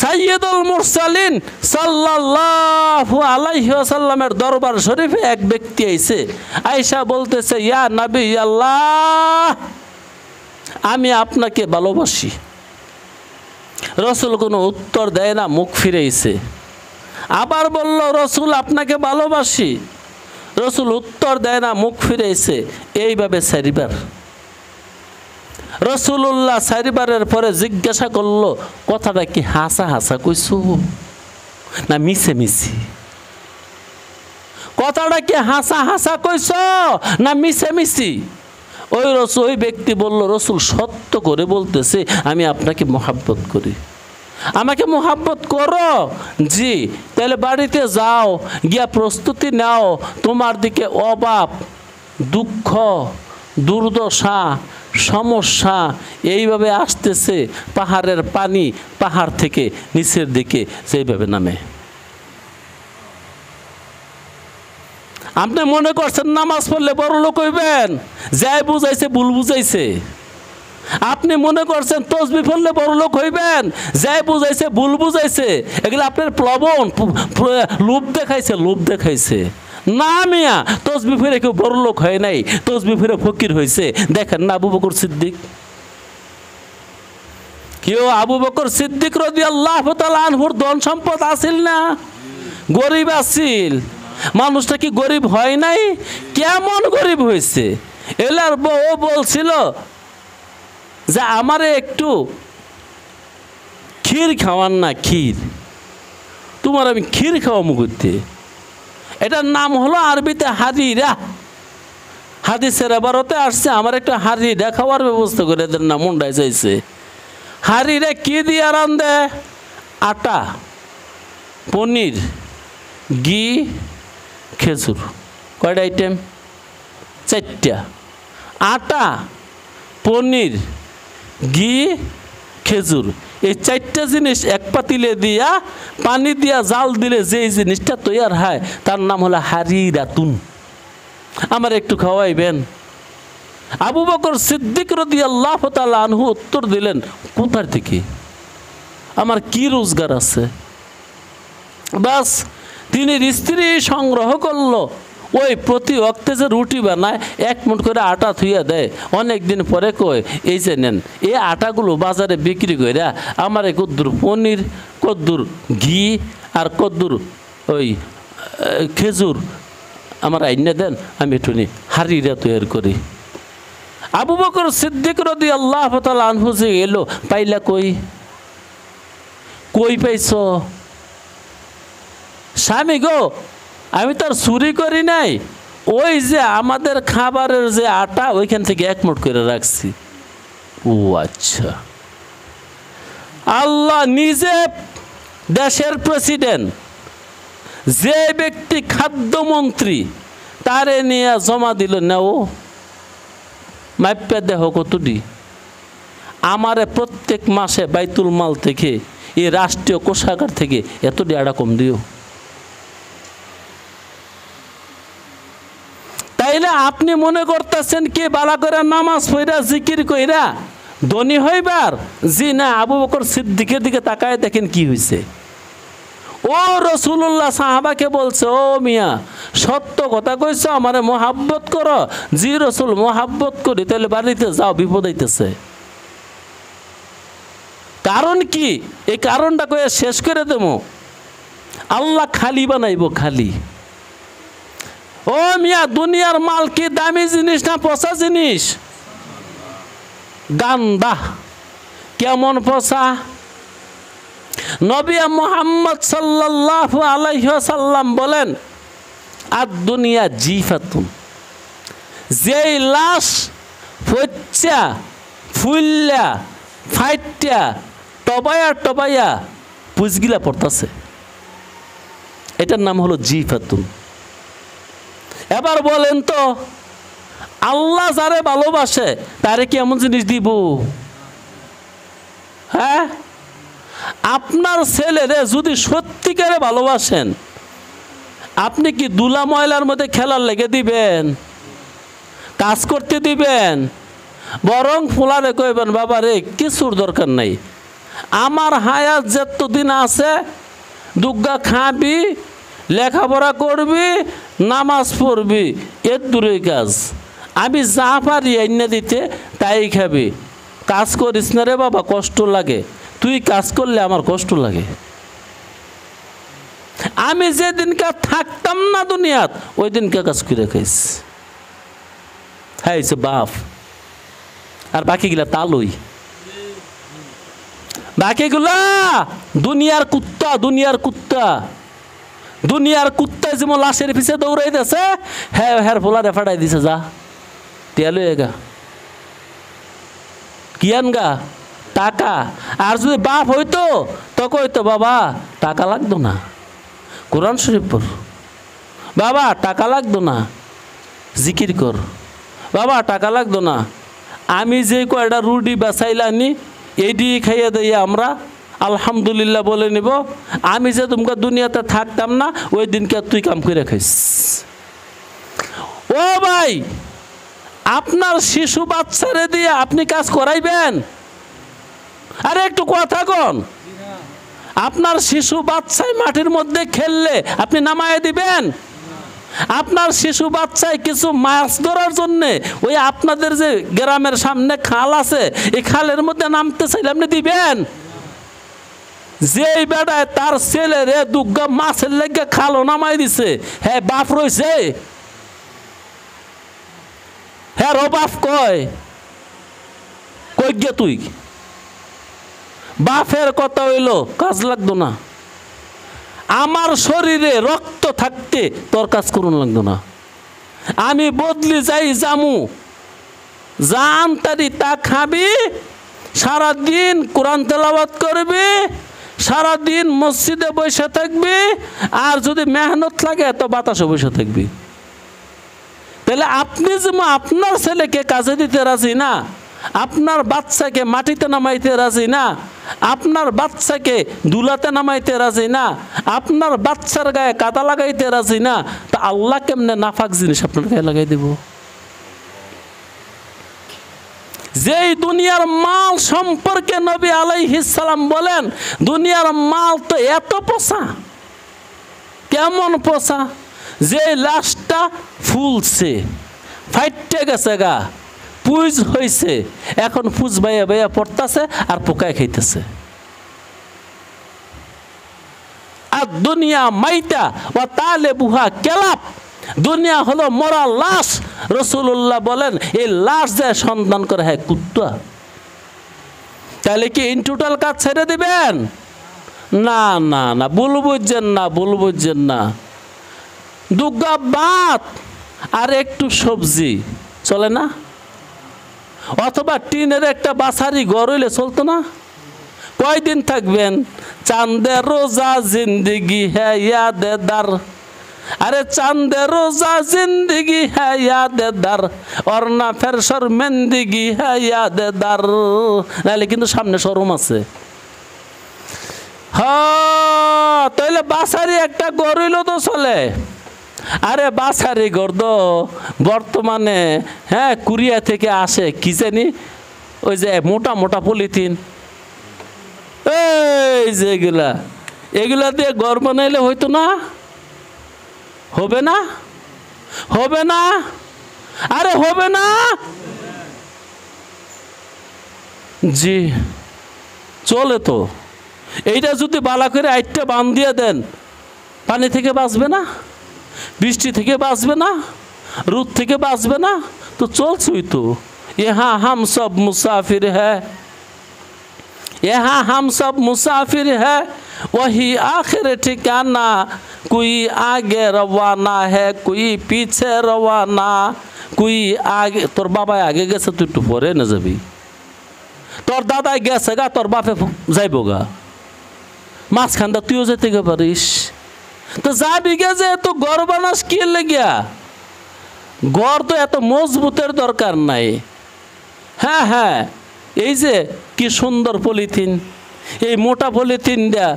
সাইয়্যিদুল মুরসালিন সাল্লাল্লাহু আলাইহি ওয়াসাল্লামের দরবার শরীফে এক ব্যক্তি আইছে, আয়েশা বলতেছে, ইয়া নবী আল্লাহ আমি আপনাকে ভালোবাসি। রাসূল কোনো উত্তর দেয় না, মুখ ফিরেছে। আবার বলল, রাসূল আপনাকে ভালোবাসি। রাসূল উত্তর দেয় না, মুখ ফিরেছে। এইভাবে চারিবার। রাসূলুল্লাহ চারিবারের পরে জিজ্ঞাসা করলো, কথাটা কি হাসা হাসা কইছো না মিছে মিছি? কথাটা কি হাসা হাসা কইছ না মিছে মিছি? ওই ব্যক্তি বলল, রাসূল সত্য করে বলতেছে, আমি আপনাকে মহব্বত করি। আমাকে মহব্বত করো? জি। তাহলে বাড়িতে যাও, গিয়া প্রস্তুতি নাও, তোমার দিকে অভাব, দুঃখ, দুর্দশা, সমস্যা এইভাবে আসতেছে। পাহাড়ের পানি পাহাড় থেকে নিচের দিকে সেইভাবে নামে। আপনি মনে করছেন নামাজ পড়লে বড় লোক হইবেন, যাই বুঝাইছে ভুল বুঝাইছে। আপনি মনে করছেন তসবিহ পড়লে বড় লোক হইবেন, যাই বুঝাইছে ভুল বুঝাইছে। এগুলো আপনার প্লবন, লোভ দেখাইছে, লোভ দেখাইছে। না মিয়া, তসবিহ পড়ে কেউ বড় লোক হয় নাই, তসবিহ পড়ে ফকির হয়েছে। দেখেন না আবু বকর সিদ্দিক, কেউ আবু বকর সিদ্দিক রাদিয়াল্লাহু তাআলা আনহুর ধন সম্পদ আছিল না? গরিব আছিল। মানুষটা কি গরিব হয় নাই? কেমন গরিব হয়েছে? এলার বউ বলছিল যে আমারে একটু ক্ষীর খাওয়ান না, ক্ষীর। তোমার আমি ক্ষীর খাওয়াবো করতে। এটার নাম হলো আরবিতে হারিরা। হাদিসের এবারতে আসছে আমার একটা হারিরা খাওয়ার ব্যবস্থা করে দেন না, মুন্ডায় চাইছে। হারিরা কি দিয়ে রান্ধে? আটা, পনির, ঘি, খেজুর। কয়টা আইটেম? 4টা। আটা, পনির, ঘি, খেজুর, এই 4টা জিনিস এক পাতিলে দিয়া পানি দিয়া জাল দিলে যে জিনিসটা তৈয়ার হয় তার নাম হলো হারিরাতুন। আমার একটু খাওয়াইবেন? আবু বকর সিদ্দিক রাদিয়াল্লাহু তাআলা আনহু উত্তর দিলেন, কোথা থেকে? আমার কি রোজগার আছে? বাস তিনি স্ত্রী সংগ্রহ করলো। ওই প্রতি ওয়াক্তে যে রুটি বানায় 1 মুঠ করে আটা থুইয়া দেয়। অনেক দিন পরে কয়, এই যে নেন, এই আটাগুলো বাজারে বিক্রি করে আমার কদ্দুর পনির, কদ্দুর ঘি আর কদ্দুর ওই খেজুর আমার আইনে দেন, আমি একটু হারিরা তৈরি করি। আবু বকর সিদ্দিক রাদিয়াল্লাহু তাআলা আনহু যে এলো, পাইলা কই? কই পাইছ? স্বামী গো, আমি তার চুরি করি নাই, ওই যে আমাদের খাবারের যে আটা ওইখান থেকে 1 মুঠ করে রাখছি। ও আচ্ছা। আল্লাহ নিজে দেশের প্রেসিডেন্ট, যে ব্যক্তি খাদ্যমন্ত্রী, তারে নিয়ে জমা দিল, নেও মাইপে দেহ কতটি। আমারে প্রত্যেক মাসে বাইতুল মাল থেকে, এই রাষ্ট্রীয় কোষাগার থেকে এতটি আটা কম দিও। তাইলে আপনি মনে করতেছেন কি বালা করে নামাজ পড়া জিকির কইরা ধনী হইবার? জি না। আবু বকর সিদ্দিকের দিকে তাকায় দেখেন কি হয়েছে। ও রাসূলুল্লাহ সাহাবাকে বলছে, ও মিয়া সত্য কথা কইছ, আমারে মোহাব্বত করো? জি রাসূল, মোহাব্বত করি। তাহলে বাড়িতে যাও, বিপদ হইতেছে। কারণ কি? এই কারণটা কয়ে শেষ করে দেবো। আল্লাহ খালি বানাইব, খালি। ও মিয়া, দুনিয়ার মাল কি দামি জিনিস না পচা জিনিস? গান্দা। কেমন পচা? নবী মুহাম্মদ সাল্লাল্লাহু আলাইহি ওয়াসাল্লাম বলেন, আর দুনিয়া জিফাতুন। যেই লাশ পচা ফুল্লা ফাইটা টবায়া টবায়া পুজগিলা পড়তাছে, এটার নাম হলো জিফাতুন। এবার বলেন তো, আল্লাহ যারে ভালোবাসে তারে কি এমন জিনিস দিব? হ্যাঁ, আপনার ছেলেরে যদি সত্যিকারে ভালোবাসেন, আপনি কি দুলা ময়লার মধ্যে খেলার লেগে দিবেন? কাজ করতে দিবেন? বরং ফুলারে কইবেন, বাবা রে কিছুর দরকার নাই, আমার হায়াত যতদিন আছে দুগ্গা খাবি, লেখাপড়া করবি, নামাজ পড়বি, এর দূরের কাজ। আমি যা পারি আইনা দিতে তাই খাবি। কাজ করিস না রে বাবা, কষ্ট লাগে। তুই কাজ করলে আমার কষ্ট লাগে। আমি যেদিনকে থাকতাম না দুনিয়াত, ওই দিনকে কাজ করে খাইস। হ্যাঁ বাপ। আর বাকিগুলা তালুই, বাকিগুলা দুনিয়ার কুত্তা, দুনিয়ার কুত্তা। দুনিয়ার কুত্তা যেমন লাশের পিছে দৌড়াইতেছে, হ্যাঁ হ্যাঁ ফোলারে ফাটাই দিছে, যা তেল গা কিয়ান গা টাকা। আর যদি বাপ হইতো তো কইতো, বাবা টাকা লাগতো না, কোরআন শরীফ পড়। বাবা টাকা লাগতো না, জিকির কর। বাবা টাকা লাগতো না, আমি যে কয়টা রুটি বেচাইলানি এইটি খাইয়ে দিই আমরা আলহামদুলিল্লাহ বলে নিব। আমি যে তোমাকে দুনিয়াতে থাকতাম না, ওই দিনকে তুই কাম করে খাইস। ও ভাই, আপনার শিশু বাচ্চারে দিয়ে আপনি কাজ করাইবেন? আরে একটু কথা কন। আপনার শিশু বাচ্চায় মাটির মধ্যে খেললে আপনি নামায় দিবেন? আপনার শিশু বাচ্চায় কিছু মাছ ধরার জন্য ওই আপনাদের যে গ্রামের সামনে খাল আছে, এই খালের মধ্যে নামতে চাইলে আপনি দিবেন? যেই বেড়ায় তার ছেলেরে দুগ্গা মাছের লেগে খালও নামাই দিছে, হ্যাঁ বাপ রয়েছে? হ্যাঁ ও বাপ কয় কই গে তুই? বাপের কথা হইল কাজ লাগতো না। আমার শরীরে রক্ত থাকতে তোর কাজ করুন লাগতো না। আমি বদলি যাই জামু, জান তারি তা খাবি, সারাদিন কোরআন তেলাওয়াত করবি, সারাদিন মসজিদে বসে থাকবি, আর যদি মেহনত লাগে তো বাতাসে বসে থাকবি। তাহলে আপনি যেমন আপনার ছেলেকে কাজে দিতে রাজি না, আপনার বাচ্চাকে মাটিতে নামাইতে রাজি না, আপনার বাচ্চাকে দুলাতে নামাইতে রাজি না, আপনার বাচ্চার গায়ে কাদা লাগাইতে রাজি না, তা আল্লাহ কেমনে নাফাক জিনিস আপনার গায়ে লাগাই দেব? যেই দুনিয়ার মাল সম্পর্কে নবী আলাইহিস সালাম বলেন, দুনিয়ার মাল তো এত পোষা। কেমন পোষা? যে লাশটা ফুলছে, ফাইটে গেছে গা, পুজ হয়েছে, এখন পুজ বাইয়া বাইয়া পড়তেছে আর পোকায় খাইতেছে। আর দুনিয়া মাইতা ও তালে বুহা কেলাপ, দুনিয়া হলো মরা লাশ। রাসূলুল্লাহ বলেন এই লাশ যে সন্ধান করে হয় কুত্তা। তাহলে কি ইন টোটাল কাজ ছেড়ে দিবেন? না না না, ভুল বুঝছেন না, ভুল বুঝছেন না। দুগ্গা ভাত আর একটু সবজি চলে না? অথবা টিনের একটা বাসারি ঘর হইলে চলতো না? কয়দিন থাকবেন? চাঁদে রোজা জিন্দিগি হ্যাঁ ইয়াদেদার, আরে চাঁদে রোজা জিন্দিগি হ্যাঁ ইয়াদেদার, অরনা ফের শর্মেন্দিগি হ্যাঁ ইয়াদেদার। নাহলে কিন্তু সামনে শরম আছে। হ্যাঁ, তাহলে বাসারি একটা ঘর হইলো তো চলে। আরে বাসারি ঘর তো বর্তমানে হ্যাঁ কুরিয়া থেকে আসে, কি জানি ওই যে মোটা মোটা পলিথিন, এই যে এগুলা দিয়ে ঘর বানাইলে হইতো না? হবে না? হবে না? আরে হবে না? জি চলে তো। এইটা যদি বালা করে আইটটা বান দিয়ে দেন, পানি থেকে বাঁচবে না, বৃষ্টি থেকে বাঁচবে না, রোদ থেকে বাঁচবে না, তো চলছই তো। यहाँ हम सब मुसाफिर है, यहाँ हम सब मुसाफिर है, वही आखिर ठिकाना, कोई आगे रवाना है कोई पीछे रवाना, कोई आगे। তোর বাবা আগে গেছে, তুই একটু পরে না যাবি। তোর দাদাই গেছে গা, তোর বাপে যাইব গা, মাঝখানটা তুইও যেতে গে পারিস। তো যাবি গে, যে এত ঘর বানাস কি লেগিয়া? ঘর তো এত মজবুতের দরকার নাই। হ্যাঁ হ্যাঁ, এই যে কি সুন্দর পলিথিন, এই মোটা পলিথিন দিয়া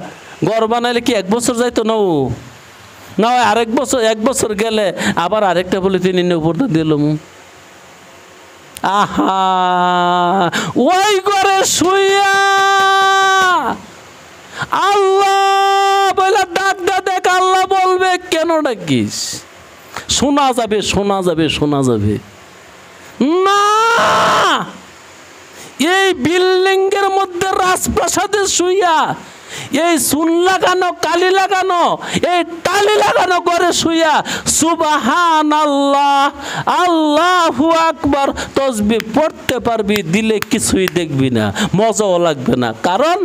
ঘর বানাইলে কি 1 বছর যাইতো না? না হয় আরেক বছর, 1 বছর গেলে আবার আরেকটা পলিথিন এনে উপর দিলাম। আহা, ওই ঘরে শুইয়া আল্লাহ বলে ডাক দেখ, আল্লাহ বলবে কেন ডাকিস? শোনা যাবে, শোনা যাবে, শোনা যাবে না। এই বিল্ডিং এর মধ্যে রাজপ্রাসাদে শুইয়া, এই চুন লাগানো, কালি লাগানো, এই টালি লাগানো ঘরে শুইয়া সুবহানাল্লাহ আল্লাহু আকবার তাসবিহ পড়তে পারবি, দিলে কিছুই দেখবি না, মজাও লাগবে না। কারণ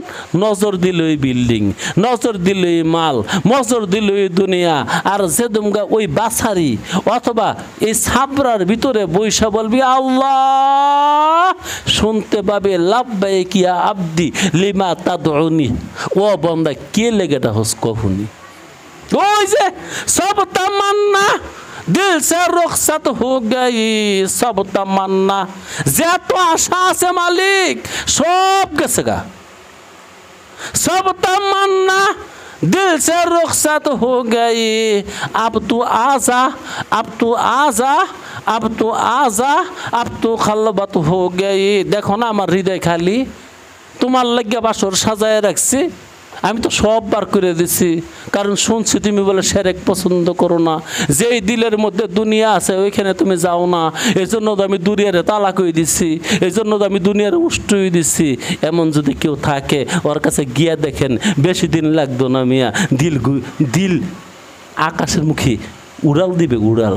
নজর দিল ওই বিল্ডিং, নজর দিল ওই মাল, নজর দিল ওই দুনিয়া। আর যে দুমগা ওই বাসারি অথবা এই সাবরার ভিতরে বৈশা বলবি আল্লাহ, শুনতে পাবে লাব্বাইক ইয়া আব্দি লিমা তাদউনি, ও বন্দা কে লেগেটা হস কখনই। ওই যে সব তামান্না দিল সে রুখসত হো গই, সব তামান্না, যত আশা আছে মালিক সব গেছে গা। সব তামান্না दिल से रुखसत हो गई, अब तू आजा, अब तू आजा, अब तू आजा, अब तू खलबत हो गई। देखो ना আমার হৃদয় খালি, তোমার লাগিয়া বাসর সাজায় রাখছি, আমি তো সব বার করে দিছি, কারণ শুনছি তুমি বলে শিরক পছন্দ করো না, যেই দিলের মধ্যে দুনিয়া আছে ওইখানে তুমি যাও না, এই জন্য তো আমি দুনিয়ারে তালাক হয়ে দিছি, এই জন্য তো আমি দুনিয়ারে উষ্ট্রই দিছি। এমন যদি কেউ থাকে ওর কাছে গিয়া দেখেন, বেশি দিন লাগতো না মিয়া, দিল আকাশের মুখী উড়াল দিবে, উড়াল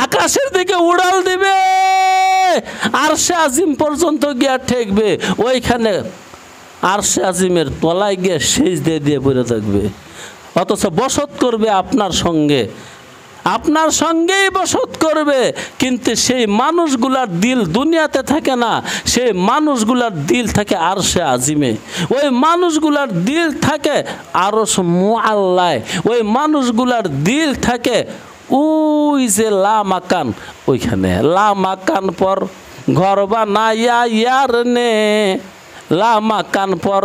আকাশের দিকে উড়াল দিবে, আরশে আজিম পর্যন্ত গিয়া ঠেকবে, ওইখানে আরশে আজিমের তলায় গিয়ে সেজদা দিয়ে পড়ে থাকবে। অথচ বসত করবে আপনার সঙ্গে, আপনার সঙ্গেই বসত করবে, কিন্তু সেই মানুষগুলার দিল দুনিয়াতে থাকে না, সেই মানুষগুলার দিল থাকে আরশে আজিমে, ওই মানুষগুলার দিল থাকে আরশ মুআল্লায়, ওই মানুষগুলার দিল থাকে ওই যে লা মাকান, ওইখানে লা মাকান পর ঘর বানায়া ইয়ার নে, লা মাকান পর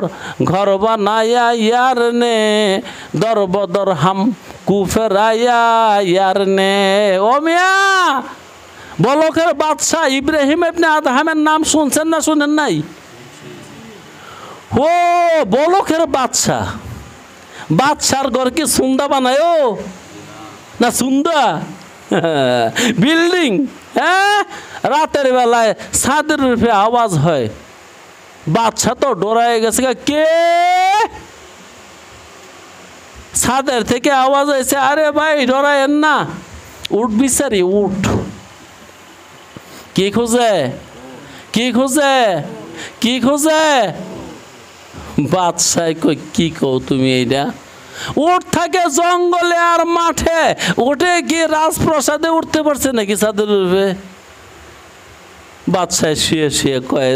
ঘর বানায়া ইয়ার নে, দর বদর হাম কুফেরায়া ইয়ার নে। ও মিয়া, বলকের বাদশাহ ইব্রাহিম ইবনে আদহামের নাম শুনছেন না শুনেন নাই? ও বলকের বাদশাহ, বাদশার ঘর কি সুন্দা বানায় না? সুন্দা বিল্ডিং, হ্যাঁ, রাতের বেলায় ছাদের রূপে আওয়াজ হয়, বাদশা তো ডরায় গেছে, কে? ছাদের থেকে আওয়াজ হয়েছে, আরে ভাই ডরায়েন না, উঠ বিচারি উঠ। কি খোঁজে, কি খোঁজে, কি খোঁজে? বাদশাহ কই কি কও তুমি এইটা? উঠ থাকে জঙ্গলে আর মাঠে, উঠে কি রাজপ্রাসাদে উঠতে পারছে নাকি ছাদের রূপে? বাদশাহ শুয়ে শুয়ে কয়,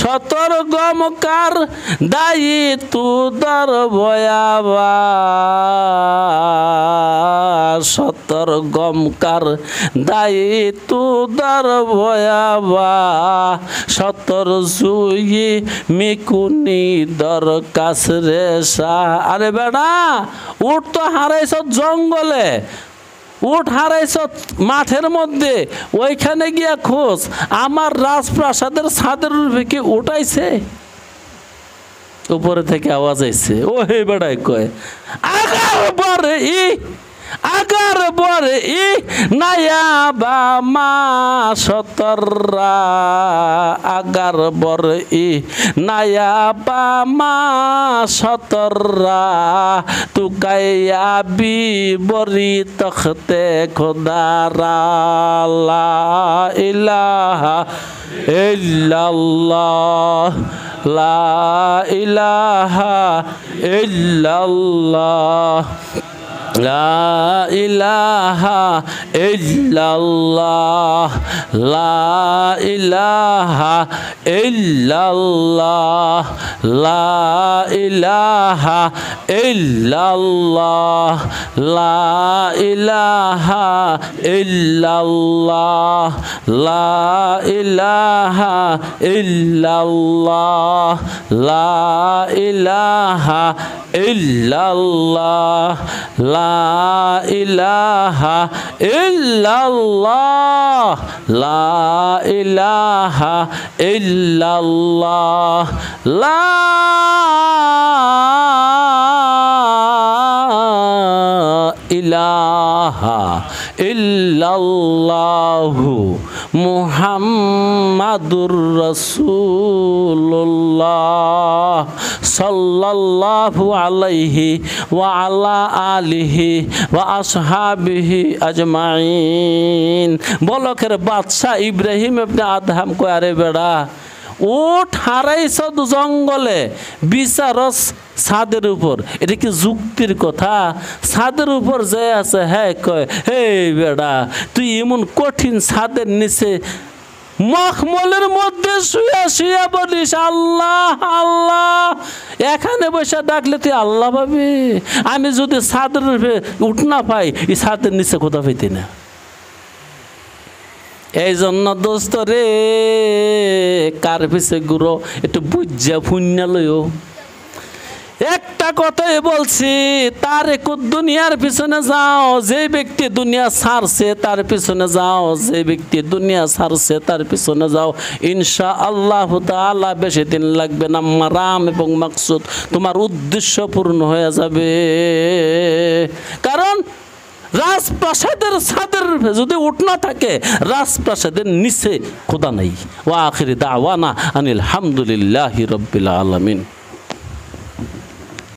সতর গমকার দায়ী তু দর ভয়াবা, সতর গমকার দায়ী তু দর ভয়াবা, সতর জুই মিকুনি দর কাছরে শাহ। আরে বেড়া, উঠ তো হারাইছ জঙ্গলে, উঠ হারাইছ মাঠের মধ্যে, ওইখানে গিয়া খোঁজ, আমার রাজপ্রাসাদের ছাদের রূপে কি উঠাইছে? উপরে থেকে আওয়াজ আইছে, ও হে বেড়াই কয়, আগার বরে ই, আগার বরে ই নায়া বা মা সতররা, আগার বরে ই নায়া বা মা সতররা, তুকাইয়া বি বরি তখতে খোদারা, লা ইলাহা ইল্লাল্লাহ, লা ইলাহা ইল্লাল্লাহ, লা ইলাহা ইল্লাল্লাহ, লা ইলাহা ইল্লাল্লাহ, লা ইলাহা ইল্লাল্লাহ, লা ইলাহা ইল্লাল্লাহ, লা ইলাহা ইল্লাল্লাহ, লা ইলাহা ইল্লাল্লাহ, লা ইলাহা ইল্লাল্লাহ, লা ইলাহা ইল্লাল্লাহ, লা ইলাহা ইল্লাল্লাহু মুহাম্মাদুর রাসূলুল্লাহ সাল্লাল্লাহু আলাইহি ওয়া আলা আলিহি ওয়া আসহাবিহি আজমাইন। বলকের বাদশাহ ইব্রাহিম ইবনে আদহাম কয়, আরে বেড়া, উঠ হারাইছ জঙ্গলে, বিচারস ছাদের উপর, এটা কি যুক্তির কথা? ছাদের উপর যে আছে, হ্যাঁ কয়, হে বেড়া, তুই এমন কঠিন ছাদের নিচে মখমলের মধ্যে শুয়ে শুয়ে বলিস আল্লাহ আল্লাহ, এখানে বসে ডাকলে তুই আল্লাহ পাবি? আমি যদি ছাদের উপরে উঠ না পাই, এই ছাদের নিচে কোথা পাইতি না। এই জন্য দোস্ত রে, কার পিছে গুরো একটু বুঝা ফুন্যা লইও। একটা কথাই বলছি, তারিক দুনিয়ার পিছনে যাও, যে ব্যক্তি দুনিয়া ছাড়ছে তার পিছনে যাও, যে ব্যক্তি দুনিয়া ছাড়ছে তার পিছনে যাও, ইনশাআল্লাহ তাআলা বেশি দিন লাগবে না, মারাম এবং মাকসুদ তোমার উদ্দেশ্য পূর্ণ হয়ে যাবে। কারণ রাজপ্রাসাদের ছাদের যদি উঠনা থাকে, রাজপ্রাসাদের নিচে খোদা নাই। ওয়া আখিরি দাওয়ানা আনিল হামদুলিল্লাহি রাব্বিল আলামিন।